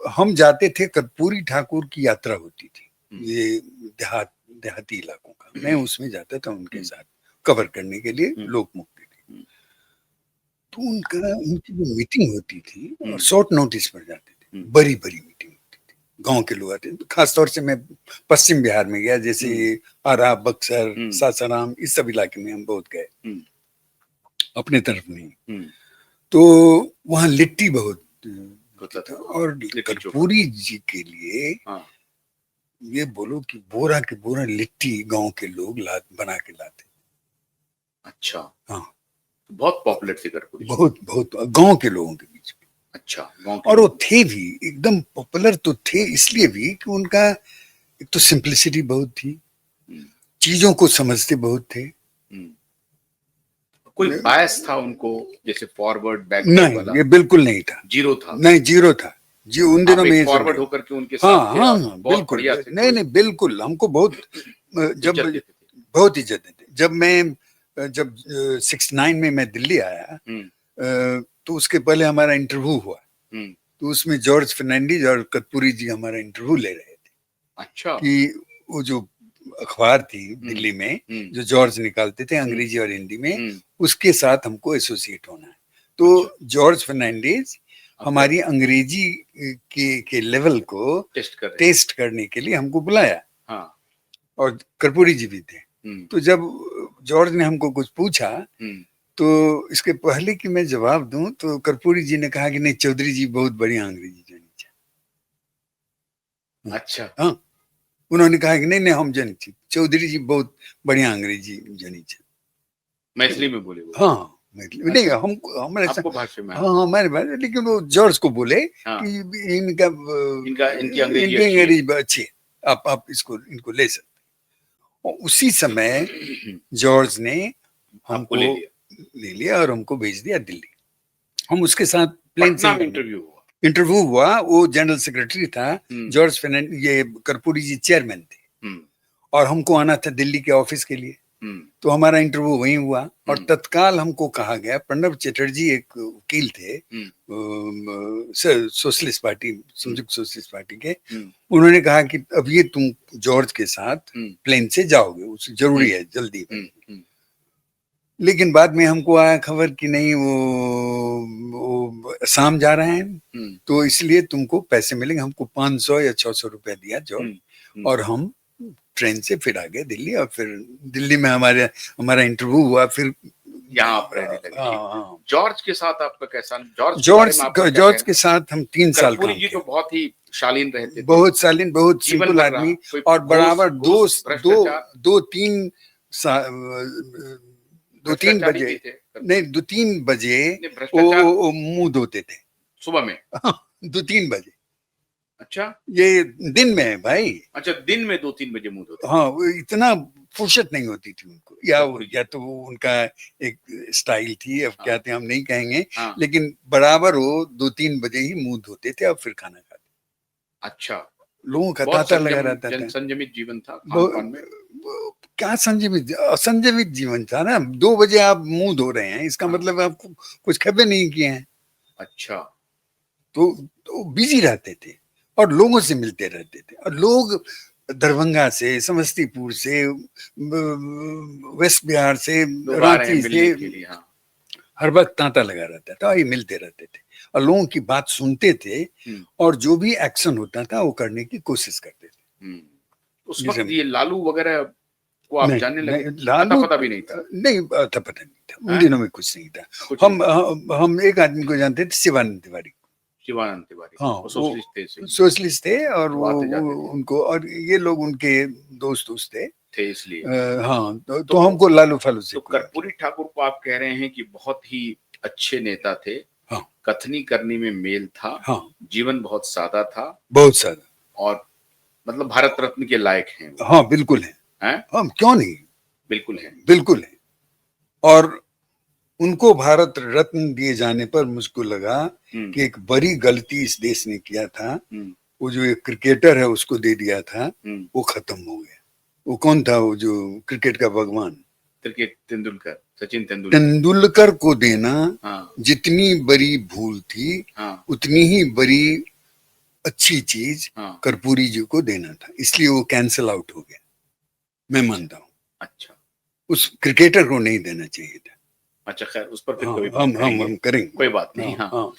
हम जाते थे, कर्पूरी ठाकुर की यात्रा होती थी, ये देहाती इलाकों का, मैं उसमें जाता था उनके साथ कवर करने के लिए, लोकमुख के लिए। तो उनकी जो मीटिंग होती थी, और शॉर्ट नोटिस पर जाते थे, बड़ी बड़ी मीटिंग होती थी, गांव के लोग आते थे। खासतौर से मैं पश्चिम बिहार में गया, जैसे आरा, बक्सर, सासाराम, इस सब इलाके में हम बहुत गए, अपने तरफ नहीं। तो वहाँ लिट्टी बहुत होता था, और कर्पूरी जी के लिए ये बोलो कि बोरा के बोरा लिट्टी गांव के लोग बना के लाते। अच्छा, हाँ, बहुत पॉपुलर थी कर्पूरी, बहुत गांव के लोगों के बीच में। अच्छा, गांव के और वो थे भी एकदम पॉपुलर, तो थे इसलिए भी कि उनका एक तो सिंप्लिसिटी बहुत थी, चीजों को समझते बहुत थे। कोई बायस था उनको, जैसे फॉरवर्ड बैकवर्ड वाला? नहीं, ये बिल्कुल नहीं था, जीरो था। नहीं, जीरो था जी, उन दिनों में फॉरवर्ड होकर के उनके साथ हाँ, थे, हाँ, बिल्कुल, नहीं, बिल्कुल, हमको बहुत इज्जत देते। जब 69 में मैं दिल्ली आया, तो उसके पहले हमारा इंटरव्यू हुआ, तो उसमें जॉर्ज फर्नांडीज और कर्पूरी जी हमारा इंटरव्यू ले रहे थे। अच्छा, कि वो जो अखबार थी दिल्ली में, जो जॉर्ज निकालते थे अंग्रेजी और हिंदी में, उसके साथ हमको एसोसिएट होना है। तो जॉर्ज फर्नांडीज हमारी अंग्रेजी के लेवल को टेस्ट करने के लिए हमको बुलाया, और कर्पूरी जी भी थे। तो जब जॉर्ज ने हमको कुछ पूछा, तो इसके पहले कि मैं जवाब दूं, तो कर्पूरी जी ने कहा कि नहीं, चौधरी जी बहुत बढ़िया अंग्रेजी जानी चाहिए। अच्छा, हाँ, उन्होंने कहा कि नहीं, हम जानी चाहिए, चौधरी जी बहुत बढ़िया अंग्रेजी जानी चाहिए। मैथिली में बोले? हाँ, नहीं, हम हमारे आपको भाषा में? हाँ, हमारे भाषा, लेकिन वो जॉर्ज को बोले कि इनकी अंग्रेजी अच्छी है, आप इनको ले सकते। और उसी समय जॉर्ज ने हमको ले लिया और हमको भेज दिया दिल्ली। हम उसके साथ प्लेन से इंटरव्यू हुआ। वो जनरल सेक्रेटरी था, जॉर्ज फर्नांडीज, ये कर्पूरी जी चेयरमैन थे, और हमको आना था दिल्ली के ऑफिस के लिए। तो हमारा इंटरव्यू वहीं हुआ, और तत्काल हमको कहा गया, प्रणब चटर्जी एक वकील थे सोशलिस्ट पार्टी, संयुक्त सोशलिस्ट पार्टी के, उन्होंने कहा कि अब ये तुम जॉर्ज के साथ प्लेन से जाओगे, उसे जरूरी है जल्दी। लेकिन बाद में हमको आया खबर कि नहीं, वो शाम जा रहे हैं, तो इसलिए तुमको पैसे मिलेंगे। हमको 500 या 600 रुपया दिया जॉर्ज, और हम ट्रेन से फिर आ गए दिल्ली, और फिर दिल्ली में हमारा इंटरव्यू हुआ। फिर यहाँ आप रहने लगे। हाँ, ठीक। हाँ। जॉर्ज के साथ आपका कैसा? जॉर्ज के बारे में आपका क्या जॉर्ज कहना? के साथ हम 3 साल कर्पूरी काम जी किया। तो बहुत ही शालीन रहते थे, बहुत शालीन, बहुत जीवन सिंपल भर आदमी, रहा, कोई और बराबर घूस, भ्रष्टाचार, 2-3 भ्रष्टाचारी बजे, भी थे कर्पूरी। नहीं 2-3 बजे नहीं, भ्रष्टाचार वो मुंह धोते थे। सुबह में। 2-3 बजे, अच्छा, ये दिन में है भाई। अच्छा, दिन में 2-3 बजे मुंह धोते। हाँ, वो इतना फुर्सत नहीं होती थी उनको, कर्पूरी जी। या तो वो उनका एक स्टाइल थी, अब क्या थे हम नहीं कहेंगे, हाँ, लेकिन बराबर वो 2-3 बजे ही मुंह धोते थे और फिर खाना खाते। अच्छा, लोगों का बहुत तांता लगा रहता था। संयमित जीवन था वो, खान-पान में। क्या संजीवित असंजीवित जीवन था ना। 2 बजे आप मुंह धो रहे हैं, इसका हाँ। मतलब आपको कुछ खबे नहीं किए हैं। अच्छा, तो बिजी रहते थे और लोगों से मिलते रहते थे, और लोग दरभंगा से, समस्तीपुर से, वेस्ट बिहार से, लोग आ रहे हैं रांची मिलने से, के लिए। हाँ। हर वक्त तांता लगा रहता था, ये मिलते रहते थे और लोगों की बात सुनते थे, और जो भी एक्शन होता था वो करने की कोशिश करते थे। उस वक्त ये लालू वगैरह को आप जानने लगे? लालू पता भी नहीं था? नहीं, पता नहीं था उन दिनों में, कुछ नहीं था। हम एक आदमी को जानते थे, शिवानंद तिवारी। शिवानंद तिवारी, हाँ, वो सोशलिस्ट थे। सोशलिस्ट थे, और वो जाते थे उनको, और ये लोग उनके दोस्त थे इसलिए। हाँ, तो हमको लालू फालू से। तो कर्पूरी ठाकुर को आप कह रहे हैं कि बहुत ही अच्छे नेता थे। हाँ, कथनी करनी में मेल था। हाँ, जीवन बहुत सादा था, बहुत सादा, और मतलब भारत रत्न के लायक हैं। हाँ, बिल्कुल है। हम क्यों नहीं, बिल्कुल है, बिल्कुल है। और उनको भारत रत्न दिए जाने पर मुझको लगा कि एक बड़ी गलती इस देश ने किया था। वो जो एक क्रिकेटर है उसको दे दिया था, वो खत्म हो गया। वो कौन था, वो जो क्रिकेट का भगवान? क्रिकेट तेंदुलकर, सचिन तेंदुलकर को देना। हाँ। जितनी बड़ी भूल थी, हाँ। उतनी ही बड़ी अच्छी चीज हाँ। कर्पूरी जी को देना था, इसलिए वो कैंसिल आउट हो गया, मैं मानता हूँ। अच्छा, उस क्रिकेटर को नहीं देना चाहिए था। अच्छा, खैर उस पर फिर हाँ, कभी हम करेंगे, कोई बात नहीं। हाँ, हाँ।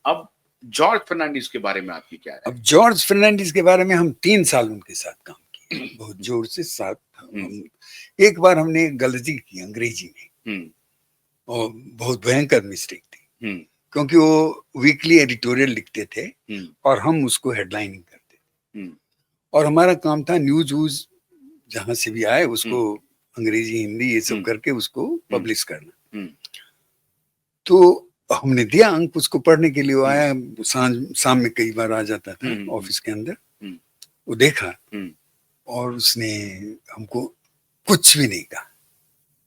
अब जॉर्ज फर्नांडिस के बारे में आपकी क्या है? अब जॉर्ज फर्नांडिस के बारे में हम 3 साल उनके साथ काम किए, बहुत जोर से साथ। एक बार हमने एक गलती की अंग्रेजी में, और बहुत भयंकर मिस्टेक थी, क्योंकि वो वीकली एडिटोरियल लिखते थे और हम उसको हेडलाइनिंग करते थे, और हमारा काम था न्यूज वूज जहां से भी आए उसको अंग्रेजी हिंदी ये सब करके उसको पब्लिश करना। तो हमने दिया अंक उसको पढ़ने के लिए, वो आया, शाम में कई बार आ जाता था ऑफिस के अंदर। वो देखा और उसने हमको कुछ भी नहीं कहा।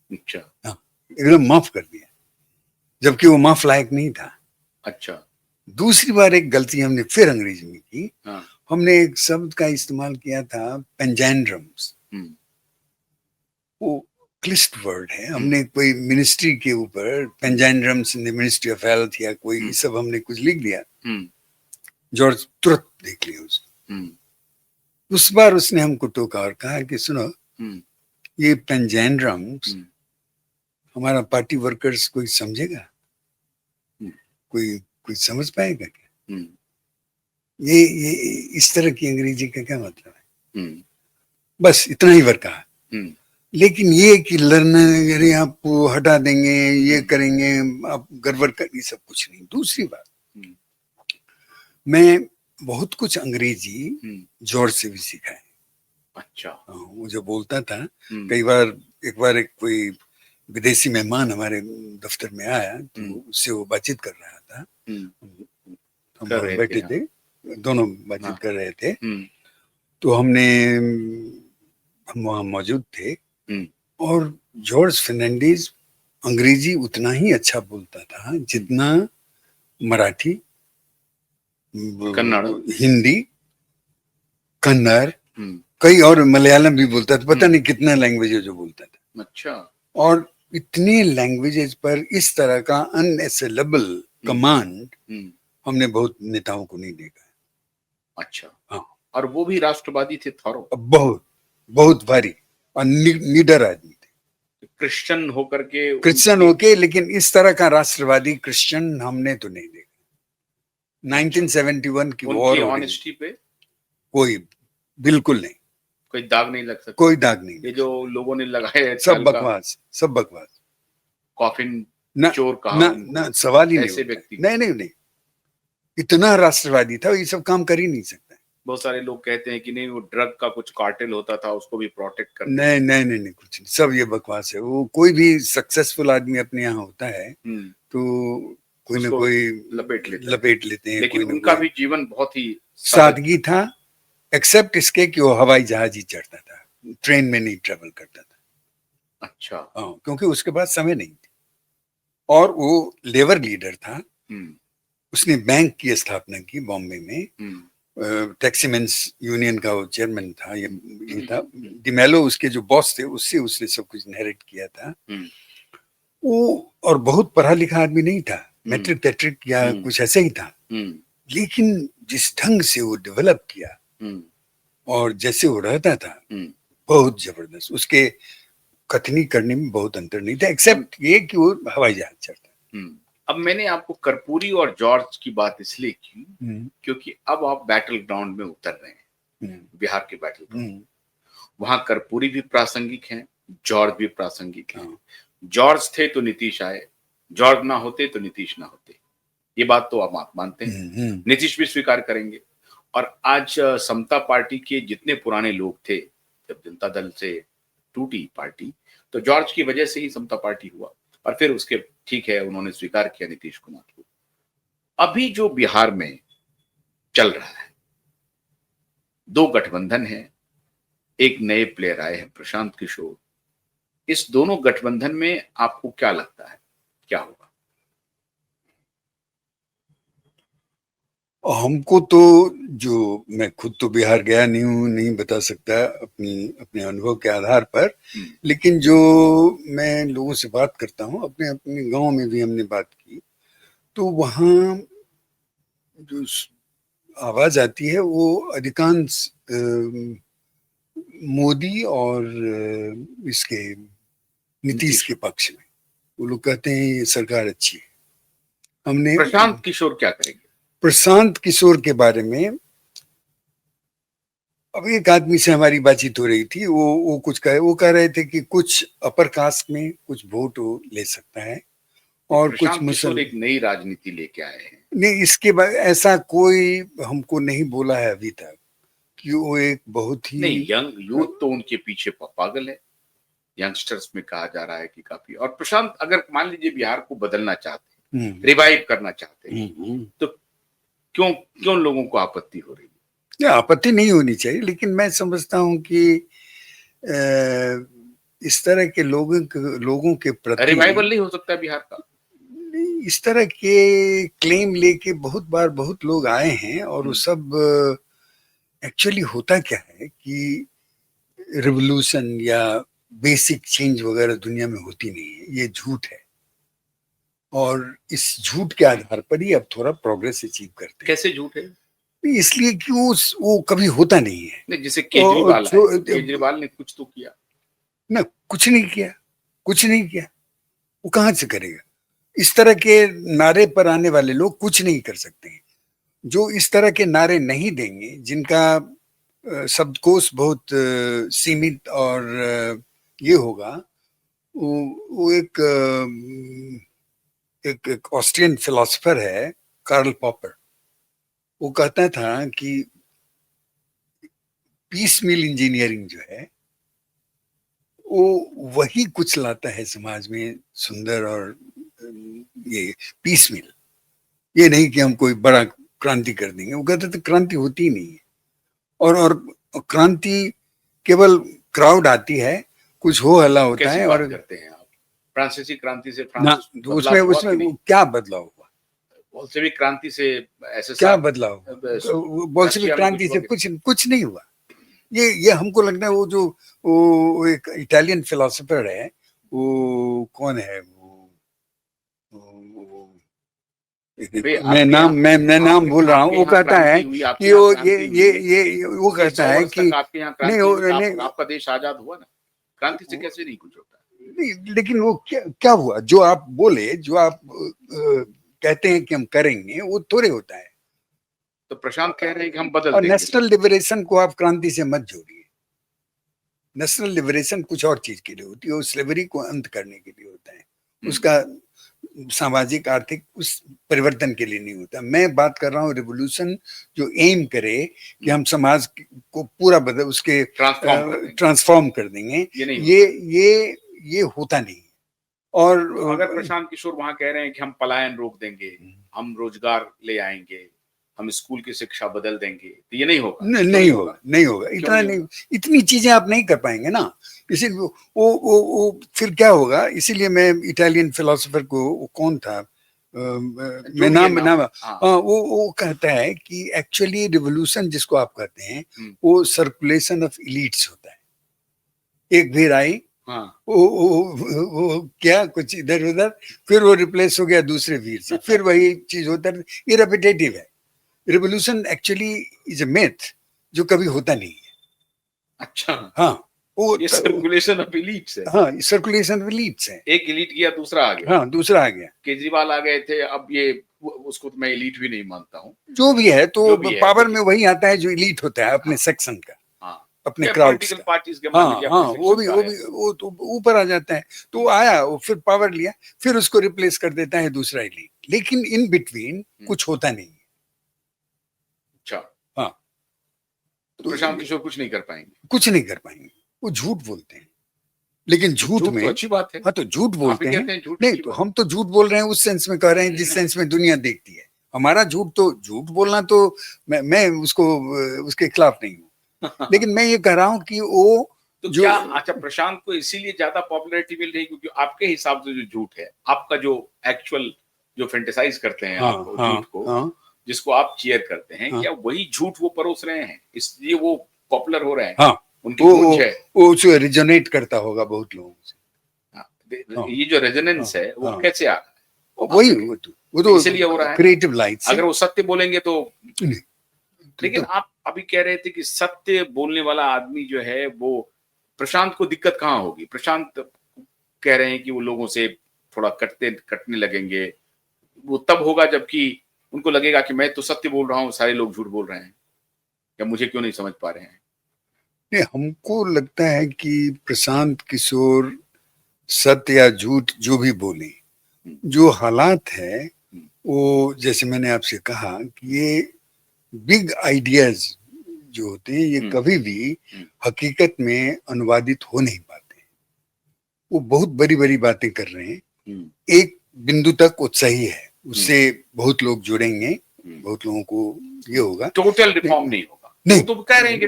अच्छा, हाँ, एकदम माफ कर दिया, जबकि वो माफ लायक नहीं था। अच्छा, दूसरी बार एक गलती हमने फिर अंग्रेजी में की। हमने एक शब्द का इस्तेमाल किया था, पेंजेंड्रम्स। वो क्लिष्ट वर्ड है। हमने कोई मिनिस्ट्री के ऊपर panjandrums in the ministry of health या कोई ये सब हमने कुछ लिख दिया। जॉर्ज तुरंत देख लिया उसको। उस बार उसने हमको टोका और कहा कि सुनो, ये पेंजेंड्रम्स हमारा पार्टी वर्कर्स कोई समझेगा? कोई समझ पाएगा क्या? ये इस तरह की अंग्रेजी का क्या मतलब है? बस इतना ही वर्क कहा। लेकिन ये कि लर्नर आपको हटा देंगे, ये करेंगे, आप गड़बड़ कर, ये सब कुछ नहीं। दूसरी बात, मैं बहुत कुछ अंग्रेजी जॉर्ज से भी सीखा है। अच्छा, वो जो बोलता था, कई बार एक कोई विदेशी मेहमान हमारे दफ्तर में आया, तो उससे वो बातचीत कर रहा था। हम बैठे थे, दोनों बातचीत कर रहे थे, तो हम वहां मौजूद थे, और जॉर्ज फर्नांडिस अंग्रेजी उतना ही अच्छा बोलता था जितना मराठी, कन्नड़, हिंदी, कन्नड़, कई और मलयालम भी बोलता था। पता नहीं कितना लैंग्वेज जो बोलता था। अच्छा, और इतने लैंग्वेजेस पर इस तरह का अनएसेलेबल कमांड हमने बहुत नेताओं को नहीं देखा। अच्छा, हाँ, और वो भी राष्ट्रवादी थे, थॉरो, बहुत भारी और निडर आदमी थे। क्रिश्चियन होके, लेकिन इस तरह का राष्ट्रवादी क्रिश्चियन हमने तो नहीं देखा। 1971 की वॉर, ऑनेस्टी पे कोई बिल्कुल नहीं, कोई दाग नहीं लग सकता, कोई दाग नहीं। ये जो लोगों ने लगाए सब बकवास, सब बकवास। कॉफिन ना चोर ना कहा ना, उनको, सवाल ही नहीं ऐसे उठता। व्यक्ति नहीं नहीं नहीं, इतना राष्ट्रवादी था, ये सब काम कर ही नहीं सकता। बहुत सारे लोग कहते हैं कि नहीं वो ड्रग का कुछ कार्टेल होता था, उसको भी प्रोटेक्ट करते नहीं थे। नहीं नहीं नहीं, कुछ नहीं, सब ये बकवास है। वो कोई भी सक्सेसफुल आदमी अपने यहाँ होता है तो कोई ना उसको कोई लपेट लेता है। लपेट लेते हैं, लेकिन कोई ना उनका कोई। भी जीवन बहुत ही सादगी था, एक्सेप्ट इसके कि वो हवाई जहाज ही चढ़ता था, ट्रेन में नहीं ट्रेवल करता था। अच्छा। हाँ, क्योंकि उसके पास समय नहीं थी। और वो लेबर लीडर था, उसने बैंक की स्थापना की बॉम्बे में, टैक्सीमेंस यूनियन का वो चेयरमैन था। ये था डिमेलो, उसके जो बॉस थे, उससे उसने सब कुछ इनहेरिट किया था। वो और बहुत पढ़ा लिखा आदमी नहीं था, मैट्रिक टैट्रिक या कुछ ऐसे ही था, लेकिन जिस ढंग से वो डेवलप किया और जैसे वो रहता था, बहुत जबरदस्त। उसके कथनी करने में बहुत अंतर नहीं था, एक्सेप्ट ये कि वो हवाई जहाज चढ़ता। अब मैंने आपको कर्पूरी और जॉर्ज की बात इसलिए की क्योंकि अब आप बैटल ग्राउंड में उतर रहे हैं, बिहार के बैटल ग्राउंड। वहां कर्पूरी भी प्रासंगिक हैं, जॉर्ज भी प्रासंगिक हैं। जॉर्ज थे तो नीतीश आए, जॉर्ज ना होते तो नीतीश ना होते, ये बात तो आप मानते हैं, नीतीश भी स्वीकार करेंगे। और आज समता पार्टी के जितने पुराने लोग थे, जब जनता दल से टूटी पार्टी तो जॉर्ज की वजह से ही समता पार्टी हुआ, और फिर उसके ठीक है उन्होंने स्वीकार किया नीतीश कुमार को। अभी जो बिहार में चल रहा है, दो गठबंधन है, एक नए प्लेयर आए हैं प्रशांत किशोर। इस दोनों गठबंधन में आपको क्या लगता है क्या होगा? हमको तो, जो मैं खुद तो बिहार गया नहीं हूँ, नहीं बता सकता अपने अनुभव के आधार पर, लेकिन जो मैं लोगों से बात करता हूँ, अपने अपने गांव में भी हमने बात की, तो वहाँ जो आवाज आती है वो अधिकांश मोदी और इसके नीतीश के पक्ष में। वो लोग कहते हैं ये सरकार अच्छी है। हमने प्रशांत किशोर क्या करेंगे? प्रशांत किशोर के बारे में अब एक आदमी से हमारी बातचीत हो रही थी, वो कुछ वो कह रहे थे कि कुछ अपर कास्ट में कुछ वोट वो ले सकता है, और कुछ मुसलमान एक नई राजनीति लेके आए हैं। नहीं, इसके बाद ऐसा कोई हमको नहीं बोला है अभी तक कि वो एक बहुत ही नहीं, यंग यूथ तो उनके पीछे पागल है, यंगस्टर्स में कहा जा रहा है कि काफी। और प्रशांत अगर मान लीजिए बिहार को बदलना चाहते हैं, रिवाइव करना चाहते हैं, तो क्यों क्यों लोगों को आपत्ति हो रही है? आपत्ति नहीं होनी चाहिए, लेकिन मैं समझता हूं कि इस तरह के लोगों के प्रति रिवाइवल नहीं हो सकता बिहार का। इस तरह के क्लेम लेके बहुत बार बहुत लोग आए हैं, और वो सब एक्चुअली होता क्या है कि रिवोल्यूशन या बेसिक चेंज वगैरह दुनिया में होती नहीं है, ये झूठ है। और इस झूठ के आधार पर ही अब थोड़ा प्रोग्रेस अचीव करते हैं। कैसे झूठ है? इसलिए कि वो कभी होता नहीं है। नहीं, जैसे केजरीवाल ने कुछ तो किया ना, कुछ नहीं किया, कुछ नहीं किया, वो कहां से करेगा? इस तरह के नारे पर आने वाले लोग कुछ नहीं कर सकते हैं। जो इस तरह के नारे नहीं देंगे, जिनका शब्दकोश बहुत सीमित और ये होगा, वो एक ऑस्ट्रियन फिलोसोफर है कार्ल पॉपर, वो कहता था कि पीस मिल इंजीनियरिंग जो है वो वही कुछ लाता है समाज में सुंदर, और ये पीस मिल, ये नहीं कि हम कोई बड़ा क्रांति कर देंगे। वो कहते थे क्रांति होती ही नहीं है, और क्रांति केवल क्राउड आती है, कुछ हो हल्ला होता है। और करते हैं आप फ्रांसीसी क्रांति से उसमें वो क्या बदलाव हुआ? बोल्शेविक क्रांति से ऐसे क्या बदलाव हुआ? बोल्शेविक क्रांति से कुछ नहीं हुआ। ये हमको लगता है वो एक इटालियन फिलोसोफर है, वो कौन है मैं नाम भूल रहा हूँ। वो कहता है कि वो कहता है कि नहीं, आपका देश आजाद हुआ ना, क्रांति से कैसे नहीं कुछ होता? नहीं, लेकिन वो क्या हुआ? जो आप बोले, जो आप कहते हैं कि हम करेंगे, वो थोड़े होता है। तो प्रशांत कह रहे हैं कि हम बदल और देंगे। नेशनल लिबरेशन को आप क्रांति से मत जोड़िए। नेशनल लिबरेशन कुछ और चीज के लिए होती है, वो स्लेवरी को अंत करने के लिए होता है, उसका सामाजिक आर्थिक उस परिवर्तन के लिए नहीं होता। मैं बात कर रहा हूँ रिवोल्यूशन जो एम करे कि हम समाज को पूरा बदल उसके ट्रांसफॉर्म कर देंगे, ये होता नहीं। और तो अगर प्रशांत किशोर वहां कह रहे हैं कि हम पलायन रोक देंगे, हम रोजगार ले आएंगे, हम स्कूल की शिक्षा बदल देंगे, तो ये नहीं होगा। नहीं होगा इतना नहीं, इतनी चीजें आप नहीं कर पाएंगे ना। इसीलिए वो फिर क्या होगा। इसीलिए मैं इटालियन फिलोसोफर को, वो कौन था, मैं नाम वो कहता है कि एक्चुअली रिवोल्यूशन जिसको आप कहते हैं वो सर्कुलेशन ऑफ इलीट्स होता है। एक भीड़ आई, वो क्या कुछ इधर उधर, फिर वो रिप्लेस हो गया दूसरे वीर से, फिर वही चीज होता है। ये रेपिटेटिव है। Revolution actually is a myth जो कभी होता नहीं है। अच्छा, हाँ, वो ये सर्कुलेशन ऑफ इलीट्स है। हाँ, सर्कुलेशन ऑफ इलीट्स है। एक इलीट गया दूसरा आ गया। हाँ, दूसरा आ गया। केजरीवाल आ गए थे, अब ये उसको तो मैं इलीट भी नहीं मानता हूँ। जो भी है, तो पावर में वही आता है जो इलीट होता है अपने सेक्शन का, अपने क्राउड का। पार्टीज के वो तो ऊपर आ जाता है। तो आया, वो फिर पावर लिया, फिर उसको रिप्लेस कर देता है दूसरा इलीट, लेकिन इन बिटवीन कुछ होता नहीं है। अच्छा, हाँ, तो प्रशांत किशोर कुछ नहीं कर पाएंगे। वो झूठ बोलते हैं, लेकिन झूठ में तो अच्छी बात है। हाँ, तो झूठ बोलते हैं। नहीं, तो हम तो झूठ बोल रहे हैं उस सेंस में कह रहे हैं जिस सेंस में दुनिया देखती है। हमारा झूठ बोलना तो मैं उसको उसके खिलाफ नहीं हूँ। लेकिन मैं ये कह रहा हूँ कि वो तो क्या, अच्छा, प्रशांत को इसीलिए ज्यादा पॉपुलैरिटी मिल रही क्योंकि आपके हिसाब से जो झूठ है, आपका जो एक्चुअल जो फेंटेसाइज करते हैं आप झूठ को, जिसको आप चीयर करते हैं, क्या वही झूठ वो परोस रहे हैं, इसलिए वो पॉपुलर हो रहे हैं? हाँ, उनकी गूंज है, वो उसको रिजोनेट करता होगा बहुत लोगों से। ये जो रेजोनेंस है वो कैसे आ रहा है? वही वो तो इसलिए हो रहा है क्रिएटिव लाइट। अगर वो सत्य बोलेंगे तो लेकिन आप अभी कह रहे थे कि सत्य बोलने वाला आदमी जो है वो, प्रशांत को दिक्कत कहाँ होगी? प्रशांत कह रहे हैं कि वो लोगों से थोड़ा कटने लगेंगे, वो तब होगा जबकि उनको लगेगा कि मैं तो सत्य बोल रहा हूँ, सारे लोग झूठ बोल रहे हैं, या मुझे क्यों नहीं समझ पा रहे हैं? नहीं, हमको लगता है कि प्रशांत किशोर सत्य या झूठ जो भी बोले, जो हालात है वो, जैसे मैंने आपसे कहा कि ये बिग आइडियाज जो होते हैं ये कभी भी हकीकत में अनुवादित हो नहीं पाते। वो बहुत बड़ी बड़ी बातें कर रहे हैं, एक बिंदु तक वो सही है, उससे बहुत लोग जुड़ेंगे, बहुत लोगों को ये होगा। टोटल रिफॉर्म नहीं होगा। नहीं, तो कह रहे हैं कि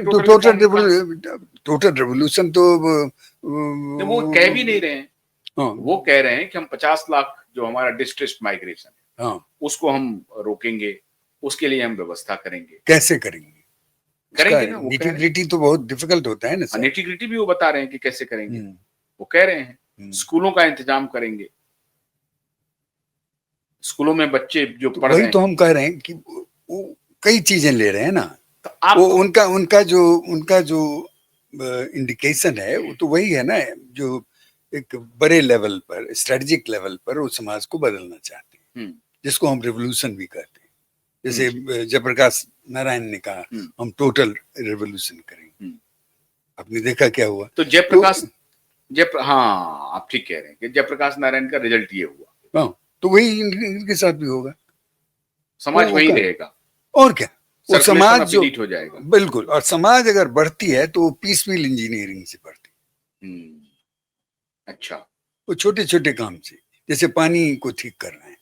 टोटल रिवोल्यूशन तो वो कह भी नहीं रहे हैं। वो कह रहे हैं कि हम 50 लाख जो हमारा डिस्ट्रेस्ड माइग्रेशन है, उसको हम रोकेंगे, उसके लिए हम व्यवस्था करेंगे। कैसे करेंगे ना? निटी-ग्रिटी तो बहुत डिफिकल्ट होता है ना। निटी-ग्रिटी भी वो बता रहे हैं कि कैसे करेंगे। वो कह रहे हैं स्कूलों का इंतजाम करेंगे, स्कूलों में बच्चे जो पढ़ रहे हैं। वही तो हम कह रहे हैं कि वो कई चीजें ले रहे हैं ना। तो वो उनका जो इंडिकेशन है वो तो वही है ना, जो एक बड़े लेवल पर, स्ट्रेटेजिक लेवल पर वो समाज को बदलना चाहते हैं, जिसको हम रिवोल्यूशन भी कहते हैं। जैसे जयप्रकाश नारायण ने कहा हम टोटल रिवोल्यूशन करेंगे। आपने देखा क्या हुआ? तो जयप्रकाश हाँ, आप ठीक कह रहे हैं कि जयप्रकाश नारायण का रिजल्ट ये हुआ। हाँ, तो वही इनके साथ भी होगा। समाज वही रहेगा और क्या, वो समाज जो हो जाएगा। बिल्कुल, और समाज अगर बढ़ती है तो पीसफुल इंजीनियरिंग से बढ़ती। अच्छा, वो छोटे छोटे काम से, जैसे पानी को ठीक कर रहे हैं,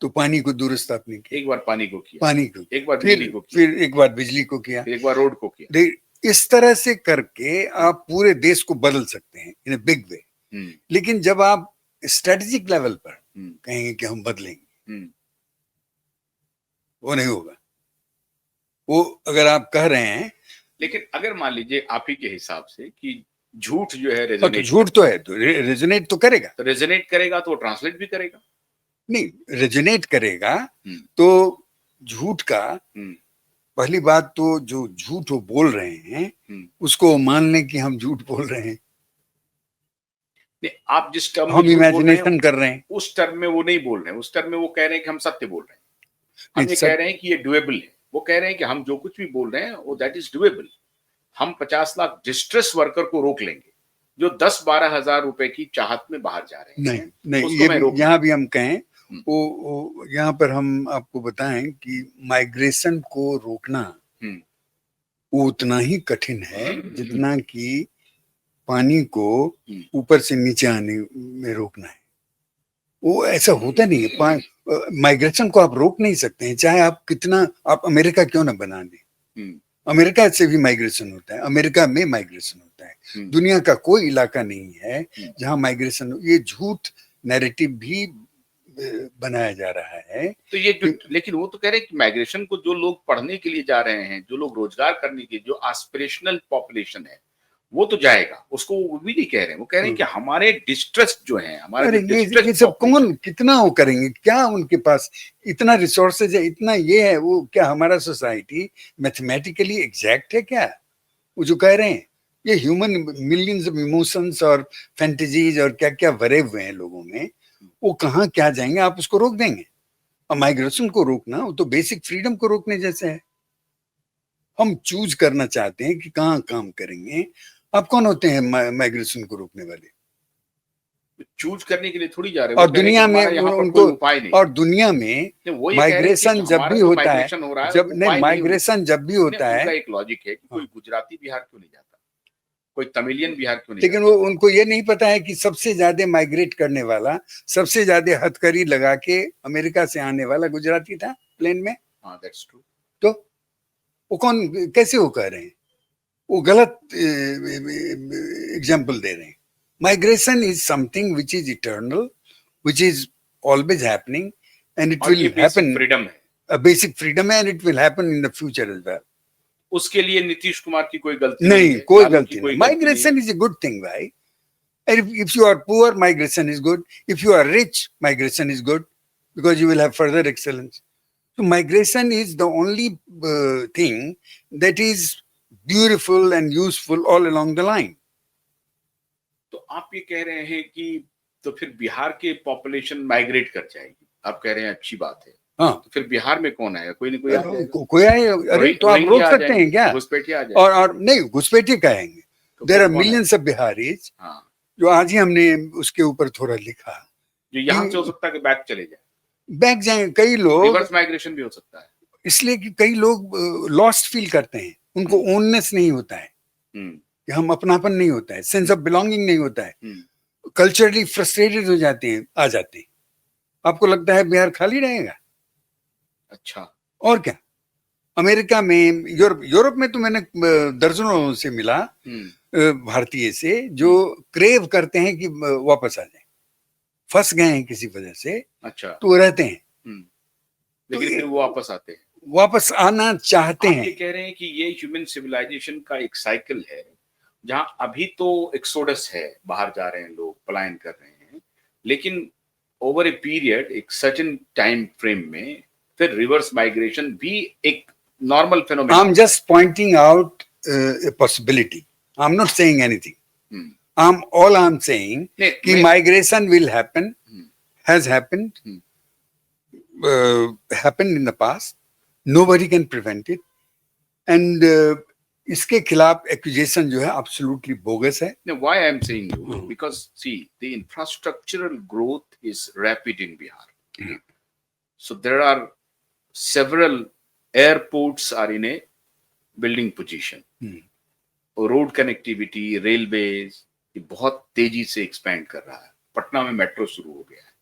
तो पानी को दुरुस्त आपने किया, एक बार पानी को किया, एक बार बिजली को किया, फिर एक बार बिजली को किया, एक बार रोड को किया। इस तरह से करके आप पूरे देश को बदल सकते हैं इन बिग वे। लेकिन जब आप स्ट्रेटेजिक लेवल पर कहेंगे कि हम बदलेंगे, वो नहीं होगा। वो अगर आप कह रहे हैं, लेकिन अगर मान लीजिए आप ही के हिसाब से कि झूठ जो है रेजोनेट, झूठ तो है, तो रेजोनेट तो करेगा, तो रेजोनेट करेगा तो ट्रांसलेट भी करेगा। नहीं, रेजोनेट करेगा तो झूठ का, पहली बात तो जो झूठ वो बोल रहे हैं उसको मान लें कि हम झूठ बोल रहे हैं। आप जिस टर्म हम इमेजिनेशन कर रहे हैं, उस टर्म में वो नहीं बोल रहे हैं। उस टर्म में वो कह रहे हैं कि हम सत्य बोल रहे हैं, हम ये कह रहे हैं कि ये डुएबल है। वो कह रहे हैं कि हम जो कुछ भी बोल रहे हैं वो दैट इज डुएबल। हम 50 लाख डिस्ट्रेस वर्कर को रोक लेंगे, जो 10-12 हजार रुपए की चाहत में बाहर जा रहे नहीं हैं, नहीं, उसको ये मैं रोक यहाँ भी हम कहें, हम्म, वो यहाँ पर हम आपको बताएं कि माइग्रेशन को रोकना हम्म, वो उतना ही कठिन है जितना कि पानी को हम्म, ऊपर से नीचे आने में रोकना है। वो ऐसा होता नहीं है। माइग्रेशन को आप रोक नहीं सकते हैं, चाहे आप कितना, आप अमेरिका क्यों ना बना दें। हम्म, अमेरिका से भी माइग्रेशन होता है, अमेरिका में माइग्रेशन होता है। दुनिया का कोई इलाका नहीं है जहां माइग्रेशन, ये झूठ नैरेटिव भी बनाया जा रहा है। तो ये जो, लेकिन वो तो कह रहे हैं कि माइग्रेशन को जो लोग पढ़ने के लिए जा रहे हैं, जो लोग रोजगार करने के, जो एस्पिरेशनल पॉपुलेशन है, वो तो जाएगा, उसको वो भी नहीं कह रहे हैं। वो कह रहे हैं कि हमारे डिस्ट्रेस जो है, हमारे अरे जो ये डिस्ट्रेस सब कौन कितना वो करेंगे, क्या उनके पास इतना रिसोर्सेज है, इतना ये है वो, क्या हमारा सोसाइटी मैथमेटिकली एग्जैक्ट है क्या? वो जो कह रहे हैं ये ह्यूमन मिलियंस ऑफ इमोशंस और फैंटेसीज और क्या क्या भरे हुए हैं लोगों में, वो कहाँ क्या जाएंगे, आप उसको रोक देंगे? और माइग्रेशन को रोकना वो तो बेसिक फ्रीडम को रोकने जैसे है। हम चूज करना चाहते हैं कि कहाँ काम करेंगे। आप कौन होते हैं माइग्रेशन को रोकने वाले? चूज करने के लिए थोड़ी जा रहे हैं। और वो कह रहे हैं कि दुनिया में हमारा यहाँ पर उनको, कोई उपाय नहीं। और दुनिया में वो ये कह रहे हैं कि माइग्रेशन जब हमारा भी जो होता है, माइग्रेशन हो रहा है, जब वो नहीं उपाय नहीं माइग्रेशन जब भी होता उनका है, एक लॉजिक है कि कोई गुजराती बिहार क्यों नहीं जाता, कोई तमिलियन बिहार क्यों नहीं लेकिन जाता? वो उनको ये नहीं पता है कि सबसे ज्यादा माइग्रेट करने वाला, सबसे ज्यादा हथकड़ी लगा के अमेरिका से आने वाला गुजराती था प्लेन में। हाँ, दैट्स ट्रू। तो वो कौन, कैसे वो कह रहे हैं? वो गलत एग्जाम्पल दे रहे हैं। Migration is something which is eternal, which is always happening, and it और ये विल बेसिक हैपन। फ्रीडम है, बेसिक फ्रीडम है, and it will happen in the future as well. उसके लिए नीतीश कुमार की कोई गलती नहीं, है, कोई लालू की गलती कोई नहीं। गलती नहीं है। Migration is a good thing, भाई। If you are poor, migration is good. If you are rich, migration is good because you will have further excellence. So migration is the only thing that is beautiful and useful all along the line. तो आप ये कह रहे हैं कि तो फिर बिहार के पॉपुलेशन माइग्रेट कर जाएगी, आप कह रहे हैं अच्छी बात है। हाँ, तो फिर बिहार में कौन आएगा? कोई ना कोई आ जाएगा। कोई आए, अरे तो आप रोक सकते हैं क्या? घुसपैठिया आ जाएगा। और नहीं, घुसपैठिए कहेंगे। तो देयर आर कौन मिलियंस ऑफ बिहारीज, हाँ, जो आज ही हमने उसके ऊपर थोड़ा लिखा, जो यहाँ से हो सकता है कि बैक चले जाए, बैक जाएंगे कई लोग। रिवर्स माइग्रेशन भी हो सकता है, इसलिए कि कई लोग लॉस्ट फील करते हैं, उनको ओननेस नहीं होता है, कि हम अपनापन नहीं होता है, सेंस ऑफ बिलोंगिंग नहीं होता है, कल्चरली फ्रस्ट्रेटेड हो जाते हैं, आ जाते हैं। आपको लगता है बिहार खाली रहेगा? अच्छा, और क्या। अमेरिका में, यूरोप में तो मैंने दर्जनों से मिला भारतीय से जो क्रेव करते हैं कि वापस आ जाए, फंस गए हैं किसी वजह से। अच्छा, तो वो रहते हैं, लेकिन फिर वो वापस आते हैं, वापस आना चाहते हैं। ये कह रहे हैं कि ये ह्यूमन सिविलाइजेशन का एक साइकिल है, जहां अभी तो एक्सोडस है, बाहर जा रहे हैं लोग, पलायन कर रहे हैं, लेकिन ओवर ए पीरियड, एक सर्टेन टाइम फ्रेम में फिर रिवर्स माइग्रेशन भी एक normal phenomena. I am just pointing out a possibility. I'm not saying anything. All I'm saying कि migration will happen, has happened, happened in the past. Nobody can prevent it. And इसके खिलाफ accusation जो है absolutely bogus है. Now, why I'm saying you? Because see, the infrastructural growth is rapid in Bihar. So there are several airports are in a building position. Road connectivity, railways, ये बहुत तेजी से expand कर रहा है। पटना में मेट्रो शुरू हो गया है।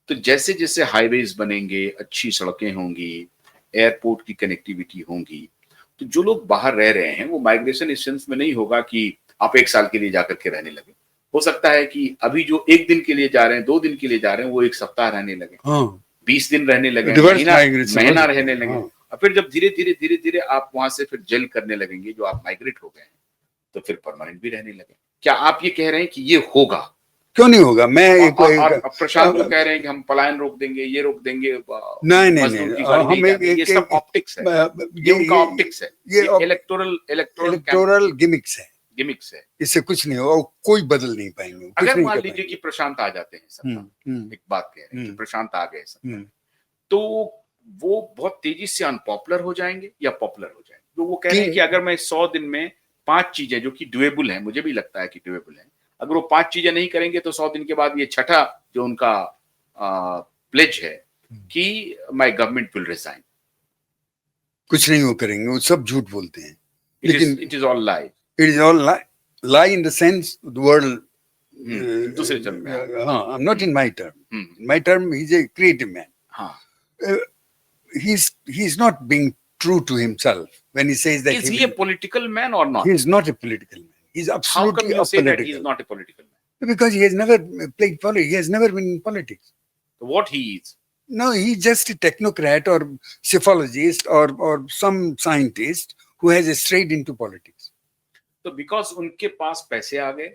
तो जैसे जैसे हाईवेज बनेंगे, अच्छी सड़कें होंगी, एयरपोर्ट की कनेक्टिविटी होंगी, तो जो लोग बाहर रह रहे हैं वो माइग्रेशन इस सेंस में नहीं होगा कि आप 1 साल के लिए जाकर के रहने लगे। हो सकता है कि अभी जो 1 दिन के लिए जा रहे हैं, 2 दिन के लिए जा रहे हैं, वो 1 सप्ताह रहने लगे, 20 दिन रहने लगे, महीना रहने लगे। और फिर जब धीरे धीरे धीरे धीरे आप वहां से फिर जेल करने लगेंगे, जो आप माइग्रेट हो गए हैं, तो फिर परमानेंट भी रहने लगे। क्या आप ये कह रहे हैं कि ये होगा? क्यों नहीं होगा? मैं प्रशांत जो कह रहे हैं कि हम पलायन रोक देंगे, ये रोक देंगे, नहीं, हम ये सब ऑप्टिक्स है, ये उनका ऑप्टिक्स है, ये इलेक्टोरल गिमिक्स है, इससे कुछ नहीं होगा, कोई बदल नहीं पाएंगे। अगर मान लीजिए कि प्रशांत आ जाते हैं सत्ता, एक बात कह रहे हैं कि प्रशांत आ गए सत्ता, तो वो बहुत तेजी से अनपॉपुलर हो जाएंगे या पॉपुलर हो जाएंगे? तो वो कह रहे हैं कि अगर मैं 100 दिन में 5 चीजें जो कि डुएबल हैं, मुझे भी लगता है कि डुएबल है, अगर वो 5 चीजें नहीं करेंगे तो 100 दिन के बाद ये छठा जो उनका प्लेज है कि माय गवर्नमेंट विल रिजाइन. कुछ नहीं वो करेंगे, वो सब झूठ बोलते हैं. लेकिन it is all lie. It is all lie in the sense the world. दूसरे टर्म में. I'm not in my term. In my term, he's a creative man. हाँ. He's not being true to himself when he says that is he a political man or not? He is not a political man. He's How absolutely come you say that he is apolitical. not a political man? Because he has never played politics. He has never been in politics. So what he is? No, he's just a technocrat or psephologist or some scientist who has strayed into politics. तो because उनके पास पैसे आ गए,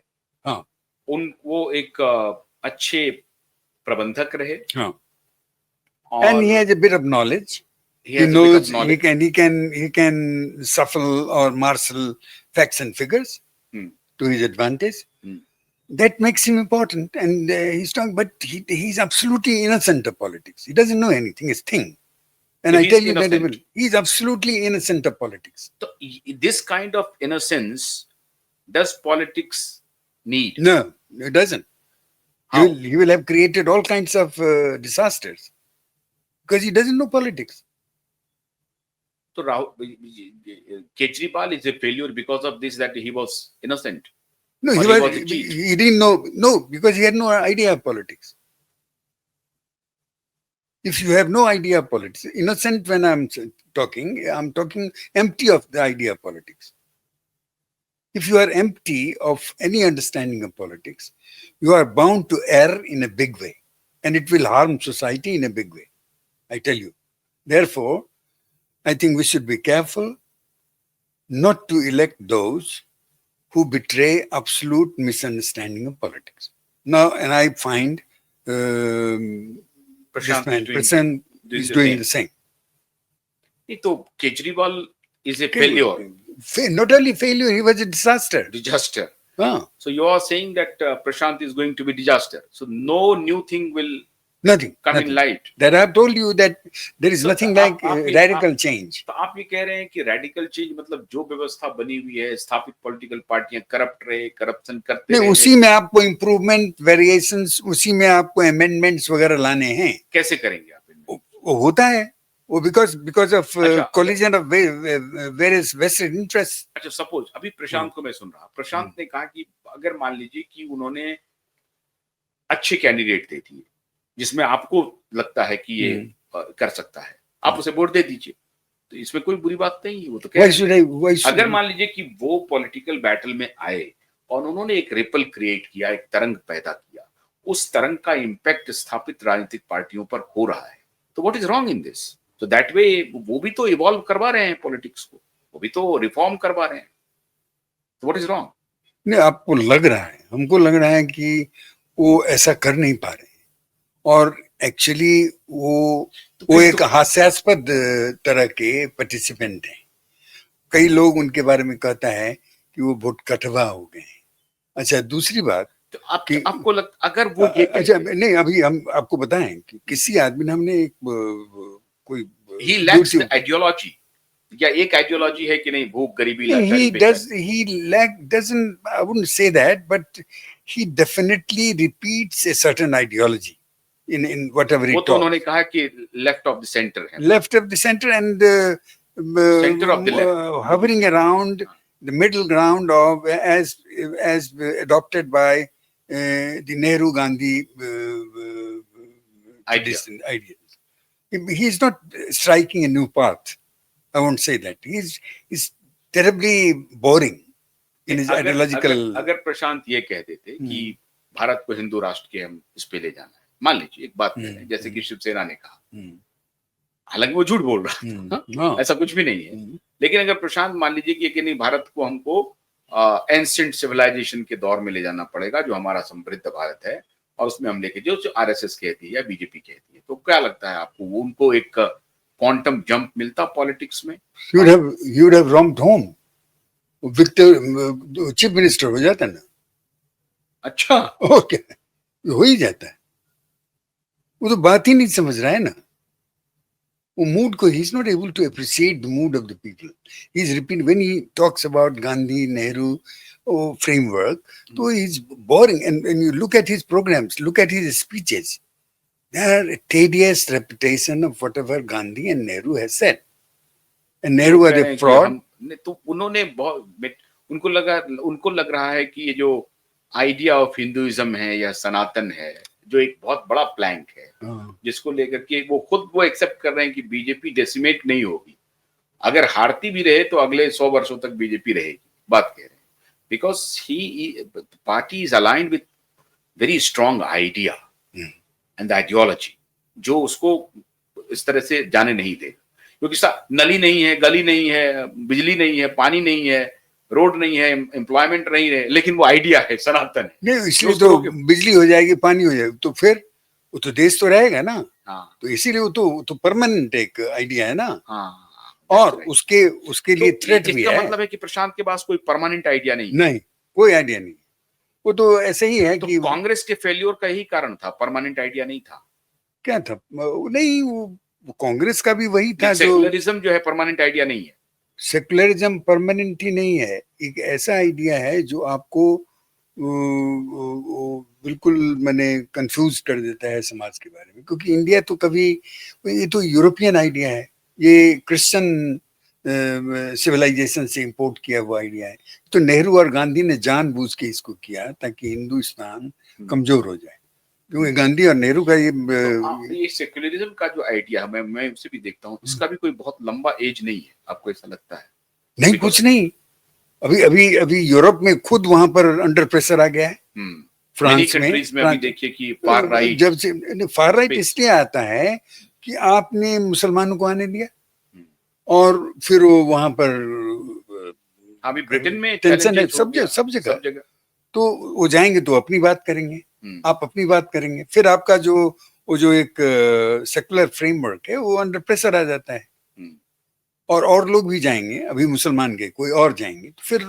हाँ, वो एक अच्छे प्रबंधक रहे, हाँ, और and he has a bit of knowledge. He knows he can shuffle or marshal facts and figures to his advantage. That makes him important, and he's talking. But he's absolutely innocent of politics. He doesn't know anything. It's thing, and So I he's tell you very innocent. well, he's absolutely innocent of politics. तो this kind of innocence does politics need? No, it doesn't. How? He will have created all kinds of disasters because he doesn't know politics. So Kejriwal is a failure because of this, that he was innocent. No, Or he he was a cheat. he didn't know. No, because he had no idea of politics. If you have no idea of politics, innocent when I'm talking empty of the idea of politics. If you are empty of any understanding of politics, you are bound to err in a big way, and it will harm society in a big way. I tell you. Therefore, I think we should be careful not to elect those who betray absolute misunderstanding of politics. Now, and I find Prashant is doing the same. So Kejriwal is a failure. Not only failure, he was a disaster. Disaster. Ah, So you are saying that Prashant is going to be disaster. So no new thing will nothing. come in light. That I have told you that there is So nothing like radical change. तो आप ये कह रहे हैं कि radical change मतलब जो व्यवस्था बनी हुई है, स्थापित political पार्टियां करप्ट रहे, करप्शन करते नहीं, रहे, उसी में आपको इम्प्रूवमेंट, वेरिएशंस, उसी में आपको अमेंडमेंट्स वगैरह लाने हैं. कैसे करेंगे आप इनमें? वो होता है वो because of अच्छा, collision of various vested interests. अच्छा, सपोज अभी प्रशांत को मैं सुन रहा, प्रशांत ने कहा कि अगर मान लीजिए कि उन्होंने अच्छे कैंडिडेट दे दिए जिसमें आपको लगता है कि ये कर सकता है, आप उसे वोट दे दीजिए, तो इसमें कोई बुरी बात नहीं है. वो तो कह रहे हैं अगर मान लीजिए कि वो पॉलिटिकल बैटल में आए और उन्होंने एक रिपल क्रिएट किया, एक तरंग पैदा किया, उस तरंग का इम्पैक्ट स्थापित राजनीतिक पार्टियों पर हो रहा है, तो what is wrong in this? तो दैट वे वो भी तो इवॉल्व करवा रहे हैं पॉलिटिक्स को, वो भी तो रिफॉर्म करवा रहे हैं, तो व्हाट इज रॉन्ग? नहीं, आपको लग रहा है, हमको लग रहा है कि वो ऐसा कर नहीं पा रहे हैं, और एक्चुअली वो एक हास्यास्पद तरह के पार्टिसिपेंट हैं. कई लोग उनके बारे में कहता है कि वो बहुत कटवा हो गए हैं. अच्छा, दूसरी बात तो आपको अगर वो ये अच्छा नहीं, अभी हम आपको बताएं कि किसी आदमी ने हमने एक कोई he lacks the ideology, या एक आइडियोलॉजी है कि नहीं, भूख गरीबी doesn't, I wouldn't say that, but he definitely repeats a certain ideology in whatever he वो talks. तो उन्होंने कहा कि लेफ्ट ऑफ द सेंटर है, Left of the center and Center of the left. hovering around the middle ground of as adopted by the Nehru Gandhi Idea. ideas. He's not striking a new path. I won't say that. He's terribly boring in his ideological. अगर प्रशांत ये कह देते कि भारत को हिंदू राष्ट्र के हम इस पे ले जाना है, मान लीजिए एक बात करें, जैसे कि शिवसेना ने कहा, हालांकि वो झूठ बोल रहा है, ऐसा कुछ भी नहीं है, लेकिन अगर प्रशांत मान लीजिए कि नहीं, भारत को हमको एंशिएंट सिविलाइजेशन के दौर में ले जाना पड़ेगा, जो हमारा समृद्ध भारत है, और उसमें हम लेके जो आरएसएस कहती है या बीजेपी कहती है, तो क्या लगता है आपको, वो उनको एक क्वांटम जंप मिलता पॉलिटिक्स में? You would have romped home. Victor chief minister हो जाता ना. अच्छा, ओके, हो ही जाता है. वो तो बात ही नहीं समझ रहा है ना. वो मूड को he is not able to appreciate the mood of the people. He is repeat when he talks about Gandhi, Nehru framework, so he's boring. And when you look at his programs, look at his speeches, they are a tedious repetition of whatever Gandhi and Nehru has said. And Nehru was a fraud. तो उन्होंने बहुत, उनको लग रहा है कि ये जो आइडिया ऑफ हिंदुइज्म है या सनातन है, जो एक बहुत बड़ा प्लैंक है, जिसको लेकर के वो खुद वो एक्सेप्ट कर रहे हैं कि बीजेपी डेसिमेट नहीं होगी, अगर हारती भी रहे तो अगले 100 वर्षों तक बीजेपी रहेगी, बात कह रहे हैं. Because the party is aligned with very strong idea and the ideology, जो उसको इस तरह से जाने नहीं देगा, क्योंकि नली नहीं है, गली नहीं है, बिजली नहीं है, पानी नहीं है, रोड नहीं है, एम्प्लॉयमेंट नहीं है, लेकिन वो आइडिया है, सनातन है. नहीं, इसलिए तो बिजली हो जाएगी, पानी हो जाएगी, तो फिर वो तो देश तो रहेगा ना. हाँ. तो इसीलिए वो तो परमानेंट एक आइडिया है ना. हाँ. और उसके लिए थ्रेट भी है. मतलब है कि प्रशांत के पास कोई परमानेंट आइडिया नहीं. नहीं, कोई आइडिया नहीं. वो तो ऐसे ही है तो कि कांग्रेस के फेल्योर का ही कारण था, परमानेंट आइडिया नहीं था. क्या था? नहीं, वो कांग्रेस का भी वही था. सेकुलरिज्म जो है परमानेंट आइडिया नहीं है. सेकुलरिज्म परमानेंट ही नहीं है. एक ऐसा आइडिया है जो आपको बिल्कुल मैंने कंफ्यूज कर देता है समाज के बारे में, क्योंकि इंडिया तो कभी, ये तो यूरोपियन आइडिया है, ये क्रिश्चियन सिविलाइजेशन से इंपोर्ट किया हुआ आइडिया है. तो नेहरू और गांधी ने जानबूझ के इसको किया ताकि हिंदुस्तान कमजोर हो जाए, क्योंकि गांधी और नेहरू का ये सेक्युलरिज्म का जो आइडिया है, मैं उसे भी देखता हूँ, इसका भी कोई बहुत लंबा एज नहीं है. आपको ऐसा लगता है? नहीं, कुछ नहीं. अभी यूरोप में खुद वहां पर अंडर प्रेशर आ गया है. फ्रांस में अभी देखिए कि फार राइट, जब से फार राइट इसलिए आता है कि आपने मुसलमानों को आने दिया, और फिर वो वहां पर अभी ब्रिटेन में टेंशन है सब जगह. तो वो जाएंगे तो अपनी बात करेंगे, आप अपनी बात करेंगे, फिर आपका जो एक सेकुलर फ्रेमवर्क है वो अंडर प्रेशर आ जाता है. और लोग भी जाएंगे, अभी मुसलमान के कोई और जाएंगे, तो फिर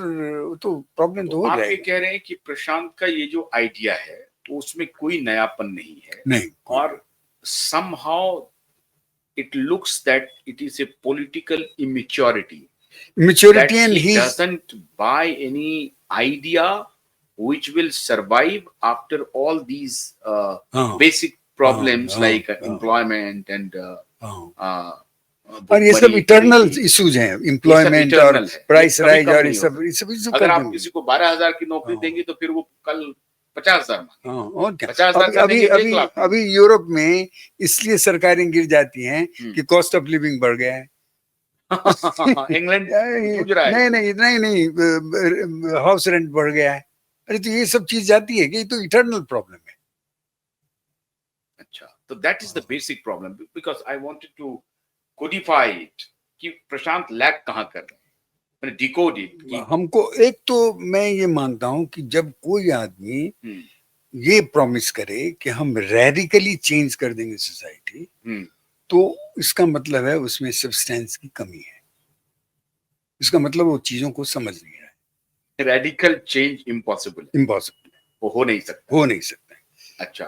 तो प्रॉब्लम तो हो जाएगा. आप ये कह रहे हैं कि प्रशांत का ये जो आइडिया है उसमें कोई नयापन नहीं है. नहीं. और somehow it looks that it is a political immaturity that and he doesn't buy any idea which will survive after all these basic problems like employment and और ये सब इटर्नल इश्यूज हैं, एम्प्लॉयमेंट और प्राइस राइज और ये सब. अगर आप किसी को 12,000 की नौकरी देंगे तो फिर वो कल 50,000. और क्या? अभी यूरोप में इसलिए सरकारें गिर जाती हैं कि कॉस्ट ऑफ लिविंग बढ़ गया है. इंग्लैंड नहीं, इतना ही नहीं, हाउस रेंट बढ़ गया है. अरे तो ये सब चीज जाती है कि ये तो इटर्नल प्रॉब्लम है. अच्छा, तो that is the basic problem, because I wanted to codify it कि प्रशांत लैक कहां कर रहे हैं, मैंने डिकोड इट. हमको एक तो मैं ये मानता हूं कि जब कोई आदमी ये प्रॉमिस करे कि हम रेडिकली चेंज कर देंगे सोसाइटी, तो इसका मतलब है उसमें सब्सटेंस की कमी है. इसका मतलब वो चीजों को समझ नहीं रहा है. रेडिकल चेंज इम्पॉसिबल है, वो हो नहीं सकता. अच्छा,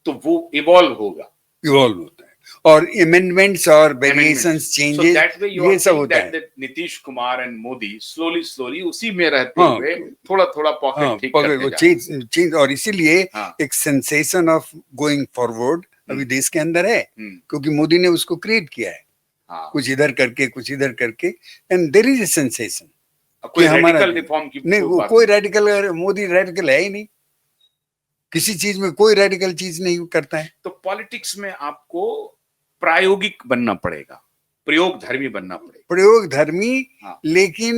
तो वो इवॉल्व होता है और अमेंडमेंट्स और वेरिएशंस चेंजेस ये सब होता है. नीतीश कुमार एंड मोदी स्लोली उसी में रहते हुए थोड़ा पॉकेट ठीक करते वो चेंज और इसीलिए एक सेंसेशन ऑफ गोइंग फॉरवर्ड अभी देश के अंदर है, क्योंकि मोदी ने उसको क्रिएट किया है. कुछ इधर करके and there is a sensation. कोई रेडिकल रिफॉर्म की नहीं, वो कोई रेडिकल, मोदी रेडिकल है ही नहीं, किसी चीज में कोई रेडिकल चीज नहीं करता है. तो पॉलिटिक्स में आपको प्रायोगिक बनना पड़ेगा, प्रयोगधर्मी बनना पड़ेगा. प्रयोगधर्मी, लेकिन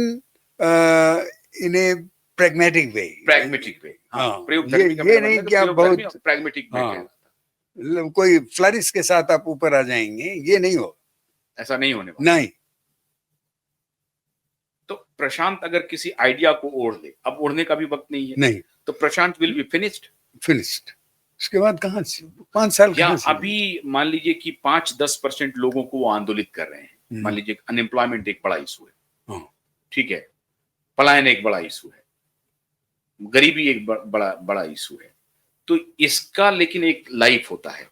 इन ए प्रैग्मेटिक वे. प्रयोगधर्मी ये नहीं कि आप बहुत प्रैग्मेटिक वे, कोई फ्लरिश के साथ आप ऊपर आ जाएंगे, ये नहीं हो. ऐसा नहीं होने वाला. नहीं. तो प्रशांत अगर किसी आइडिया को ओढ़ ले, अब ओढ़ने का भी वक्त नहीं है. नहीं. तो प्रशांत विल बी फिनिश्ड. उसके बाद कहां से 5 साल कहां से? अभी मान लीजिए कि 5-10% लोगों को वो आंदोलित कर रहे हैं. मान लीजिए अनएम्प्लॉयमेंट एक बड़ा इशू है, ठीक है, पलायन एक बड़ा इशू है, गरीबी एक बड़ा इशू है. तो इसका लेकिन एक लाइफ होता है,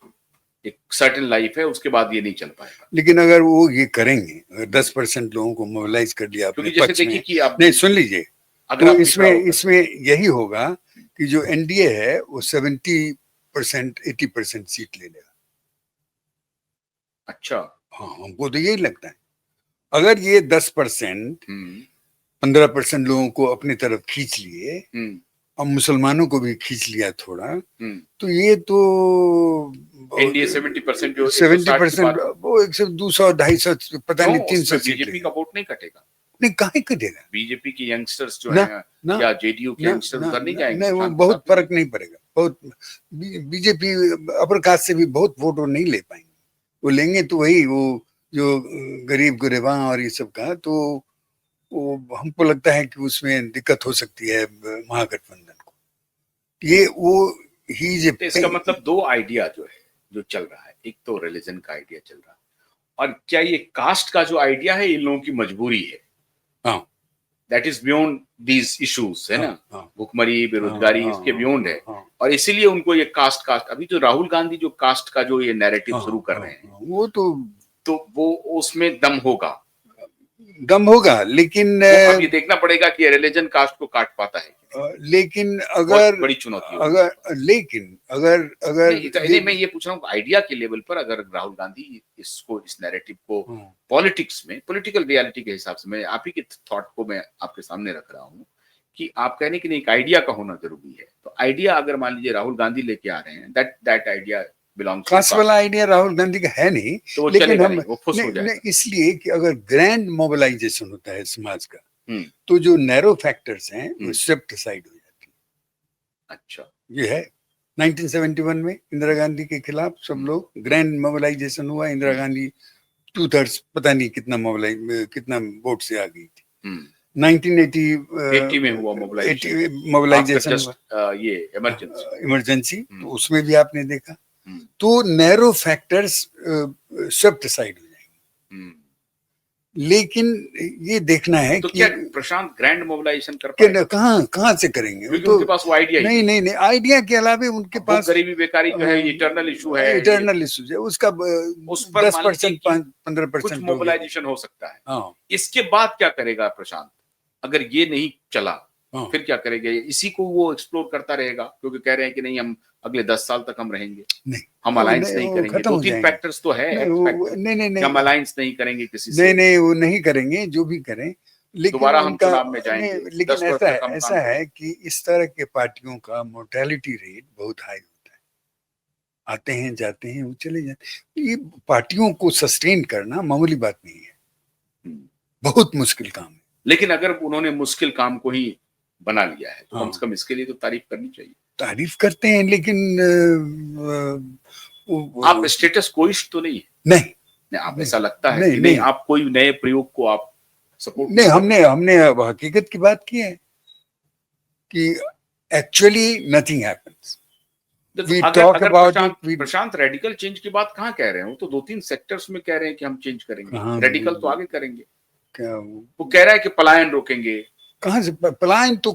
एक सर्टेन लाइफ है, उसके बाद ये नहीं चल पाएगा। लेकिन अगर वो ये करेंगे, अगर 10% लोगों को मोबिलाइज कर लिया अपने क्योंकि जैसे पक्ष देखिए में, कि आप नहीं सुन लीजिए, अगर तो आप इसमें पिछड़ा होकर इसमें यही होगा कि जो एनडीए है वो 70% 80% सीट ले लेगा। अच्छा, हाँ, हमको तो यही लगता है। अगर ये 10% हम्म 15% लोगों को अपनी तरफ खींच लिए, हम्म अब मुसलमानों को भी खींच लिया थोड़ा, हम्म तो ये तो एनडीए 70% जो 160 की 70% बात, वो 100 200 250 पता क्यों नहीं 300 उसमें सीट बीजेपी लेगा। का वोट नहीं कटेगा? नहीं, काहे कटेगा? बीजेपी के यंगस्टर्स जो ना हैं ना या जेडीयू के ना यंगस्टर ना उधर नहीं ना जाएंगे नहीं, वो प्रशांत के बहुत साथ में फर्क नहीं पड़ेगा। बहुत बीजेपी अपर कास्ट से भी बहुत वोट वो नहीं ले पाएंगे। वो लेंगे तो वही वो जो गरीब गुरेबा और ये सब का, तो वो हमको लगता है कि उसमें दिक्कत हो सकती है महागठबंधन को। ये वो ही जे तो इसका मतलब दो आइडिया जो है, जो चल रहा है, एक तो रिलीजन का आइडिया चल रहा है, और क्या ये कास्ट का जो आइडिया है इन लोगों की मजबूरी है? हाँ that is beyond these issues, है हाँ ना, हाँ भुखमरी, हाँ बेरोजगारी, हाँ इसके हाँ बियॉन्ड हाँ है। हाँ और इसीलिए उनको ये कास्ट कास्ट, अभी जो राहुल गांधी जो कास्ट का जो ये नैरेटिव हाँ शुरू कर हाँ रहे हैं, हाँ, वो तो वो उसमें दम होगा। दम होगा, लेकिन वो अब ये देखना पड़ेगा कि रिलीजन कास्ट को काट पाता है कि नहीं। लेकिन बहुत अगर बड़ी चुनौती होगी उनके पास। अगर लेकिन अगर अगर नहीं ये, नहीं, मैं ये पूछ रहा हूँ आइडिया के लेवल पर, अगर राहुल गांधी इसको, इस नैरेटिव को हाँ, पॉलिटिक्स में, पॉलिटिकल रियलिटी के हिसाब से, मैं आप ही के थॉट को मैं आपके सामने रख रहा हूँ कि आप कहने की नहीं, एक आइडिया का होना जरूरी है। तो आइडिया अगर मान लीजिए राहुल गांधी लेके आ रहे हैं, that that idea belongs to caste वाला कास्ट, आइडिया राहुल गांधी का है नहीं। तो वो लेकिन चलेगा हम नहीं, वो फुस हो नहीं, नहीं, जाएगा। इसलिए कि अगर ग्रैंड मोबिलाइजेशन होता है समाज का, हम्म तो जो नैरो फैक्टर्स हैं वो हम्म स्वेप्ट साइड हो जाती अच्छा, है। ये है 1971 में इंदिरा गांधी के खिलाफ सब हम्म लोग, ग्रैंड मोबिलाइजेशन हुआ, इंदिरा हम्म गांधी 2/3 पता नहीं कितना मोबिलाइज कितना वोट से आ गई थी। हम्म 1980 80 में हुआ मोबिलाइजेशन, 80 आफ्टर मोबिलाइजेशन हुआ, जस्ट ये इमरजेंसी। इमरजेंसी, तो हम्म उसमें भी आपने देखा। हम्म तो नैरो फैक्टर्स स्वेप्ट साइड हो जाएंगे। हम्म लेकिन ये देखना है तो कि क्या प्रशांत ग्रैंड मोबिलाइजेशन कर पाएगा? कहाँ कहाँ से करेंगे वो क्योंकि तो। उनके पास वो आइडिया ही नहीं नहीं है। नहीं नहीं, आइडिया के अलावा उनके वो पास गरीबी बेकारी जो है इटर्नल इशू है ये, इंटरनल इश्यूज है उसका। उस पर दस मान लीजिए परसेंट कि पंद्रह कुछ परसेंट हो गया। मोबिलाइजेशन हो सकता है। हाँ इसके बाद क्या करेगा प्रशांत? अगर ये नहीं चला, हाँ, फिर क्या करेगा? इसी को वो एक्सप्लोर करता रहेगा, क्योंकि कह रहे हैं कि नहीं, हम अगले 10 साल तक हम रहेंगे, नहीं हम वो अलायंस नहीं, नहीं वो करेंगे। खत्म दो हो तीन जाएंगे। फैक्टर्स तो है, नहीं एक्स वो फैक्टर, नहीं नहीं कि हम नहीं अलायंस नहीं करेंगे किसी नहीं से, नहीं, वो नहीं करेंगे जो भी करें। लेकिन दोबारा हम उनका चुनाव में नहीं, जाएंगे, लेकिन 10 वर्ष तक हम काम ऐसा है करेंगे। कि इस तरह के पार्टियों का मोर्टेलिटी रेट बहुत हाई होता है। आते हैं जाते हैं वो चले जाते हैं। ये पार्टियों को सस्टेन करना मामूली बात नहीं है, हम्म। बहुत मुश्किल काम है। लेकिन अगर उन्होंने मुश्किल काम को ही बना लिया है, तो कम हाँ, से कम इसके लिए तो तारीफ करनी चाहिए। तारीफ करते हैं, लेकिन आप स्टेटस कोइस्ट तो नहीं है? नहीं नहीं, आप नहीं ऐसा लगता है नहीं कि नहीं, नहीं आप कोई नए प्रयोग को आप सपोर्ट नहीं, नहीं करते? हमने हमने अब हकीकत की बात की है कि एक्चुअली नथिंग हैपेंस। तो वी अगर टॉक अगर about Prashant it, we Prashant radical change की बात कहाँ कह रहे हैं? वो तो 2-3 सेक्टर्स में कह रहे हैं कि हम चेंज करेंगे, कहाँ रेडिकल तो आगे करेंगे। क्या वो कह रहा है कि पलायन रोकेंगे। कहाँ से पलायन तो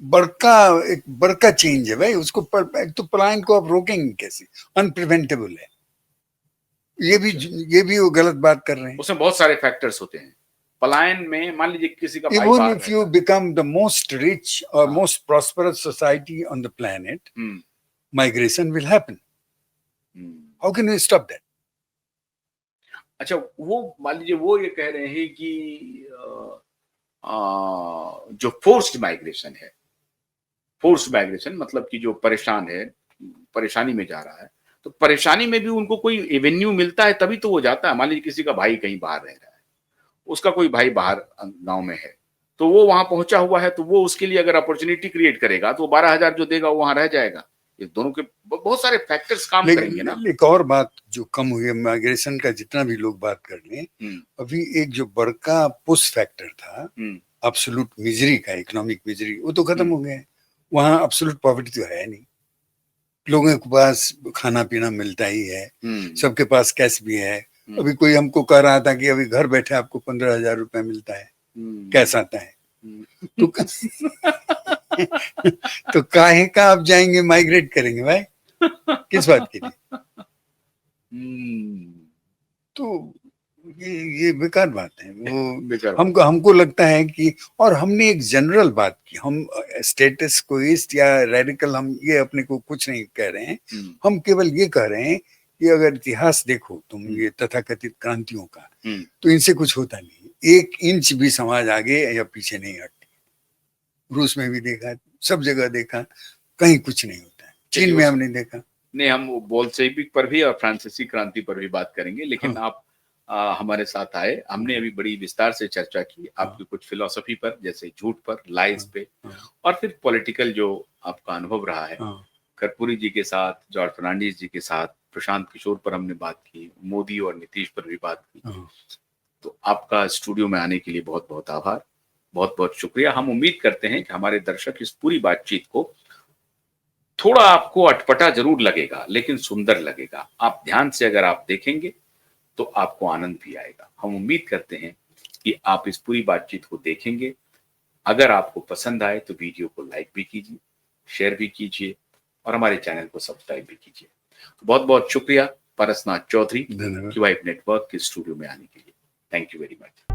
बड़का एक बड़का चेंज है भाई। उसको एक तो पलायन को आप रोकेंगे कैसे? अनप्रिवेंटेबल है। ये भी अच्छा, ये भी वो गलत बात कर रहे हैं। उसमें बहुत सारे फैक्टर्स होते हैं। पलायन में मान लीजिए किसी का भाई Even बाहर if you रहता है। become the most rich or हाँ, most prosperous society on the planet, hmm migration will happen. Hmm. How can we stop that? अच्छा, वो मान लीजिए वो ये कह रहे हैं कि जो फोर्स्ड माइग्रेशन है, फोर्स्ड माइग्रेशन मतलब कि जो परेशान है, परेशानी में जा रहा है, तो परेशानी में भी उनको कोई एवेन्यू मिलता है तभी तो वो जाता है। मान लीजिए किसी का भाई कहीं बाहर रह रहा है, उसका कोई भाई बाहर गांव में है, तो वो वहां पहुंचा हुआ है, तो वो उसके लिए अगर अपॉर्चुनिटी क्रिएट करेगा तो 12,000 जो देगा वो वहां रह जाएगा। ये दोनों के बहुत सारे फैक्टर्स काम करेंगे ना। एक और बात जो कम हुई है माइग्रेशन का, जितना भी लोग बात कर लें, अभी एक जो बड़का पुश फैक्टर था एब्सोल्यूट मिजरी का, इकोनॉमिक मिजरी, वो तो खत्म हो गया है। वहां एब्सोल्यूट पॉवर्टी तो है नहीं। लोगों के पास खाना पीना मिलता ही है, सबके पास कैश भी है। अभी कोई हमको कह रहा था कि अभी घर बैठे आपको 15,000 रुपए मिलता है, कैश आता है। तो तो काहे का आप जाएंगे माइग्रेट करेंगे भाई? किस बात के लिए? तो ये बेकार बात है। वो बेकार हमको लगता है कि, और हमने एक जनरल बात की, हम स्टेटस कोइस्ट या रेडिकल, हम ये अपने को कुछ नहीं कह रहे हैं। हम केवल ये कह रहे हैं कि अगर इतिहास देखो तुम, ये तथाकथित क्रांतियों का, तो इनसे कुछ होता नहीं। 1 इंच भी समाज आगे या पीछे नहीं हटती। रूस में भी देखा, सब जगह देखा, कहीं कुछ नहीं होता है। चीन में हमने देखा। नहीं, हम बोल्शेविक पर भी और फ्रांसीसी क्रांति पर भी बात करेंगे, लेकिन हाँ। आप हमारे साथ आए, हमने अभी बड़ी विस्तार से चर्चा की आपकी कुछ फिलॉसफी पर, जैसे झूठ पर, लाइज पे, और फिर पॉलिटिकल जो आपका अनुभव रहा है। कर्पूरी जी के साथ, जॉर्ज फर्नांडिस जी के साथ, प्रशांत किशोर पर हमने बात की, मोदी और नीतीश पर भी बात की। तो आपका स्टूडियो में आने के लिए बहुत बहुत आभार, बहुत बहुत शुक्रिया। हम उम्मीद करते हैं कि हमारे दर्शक इस पूरी बातचीत को, थोड़ा आपको अटपटा जरूर लगेगा लेकिन सुंदर लगेगा। आप ध्यान से अगर आप देखेंगे तो आपको आनंद भी आएगा। हम उम्मीद करते हैं कि आप इस पूरी बातचीत को देखेंगे। अगर आपको पसंद आए तो वीडियो को लाइक भी कीजिए, शेयर भी कीजिए और हमारे चैनल को सब्सक्राइब भी कीजिए। बहुत बहुत शुक्रिया पारसनाथ चौधरी, क्यूआईब नेटवर्क के स्टूडियो में आने के लिए। Thank you very much.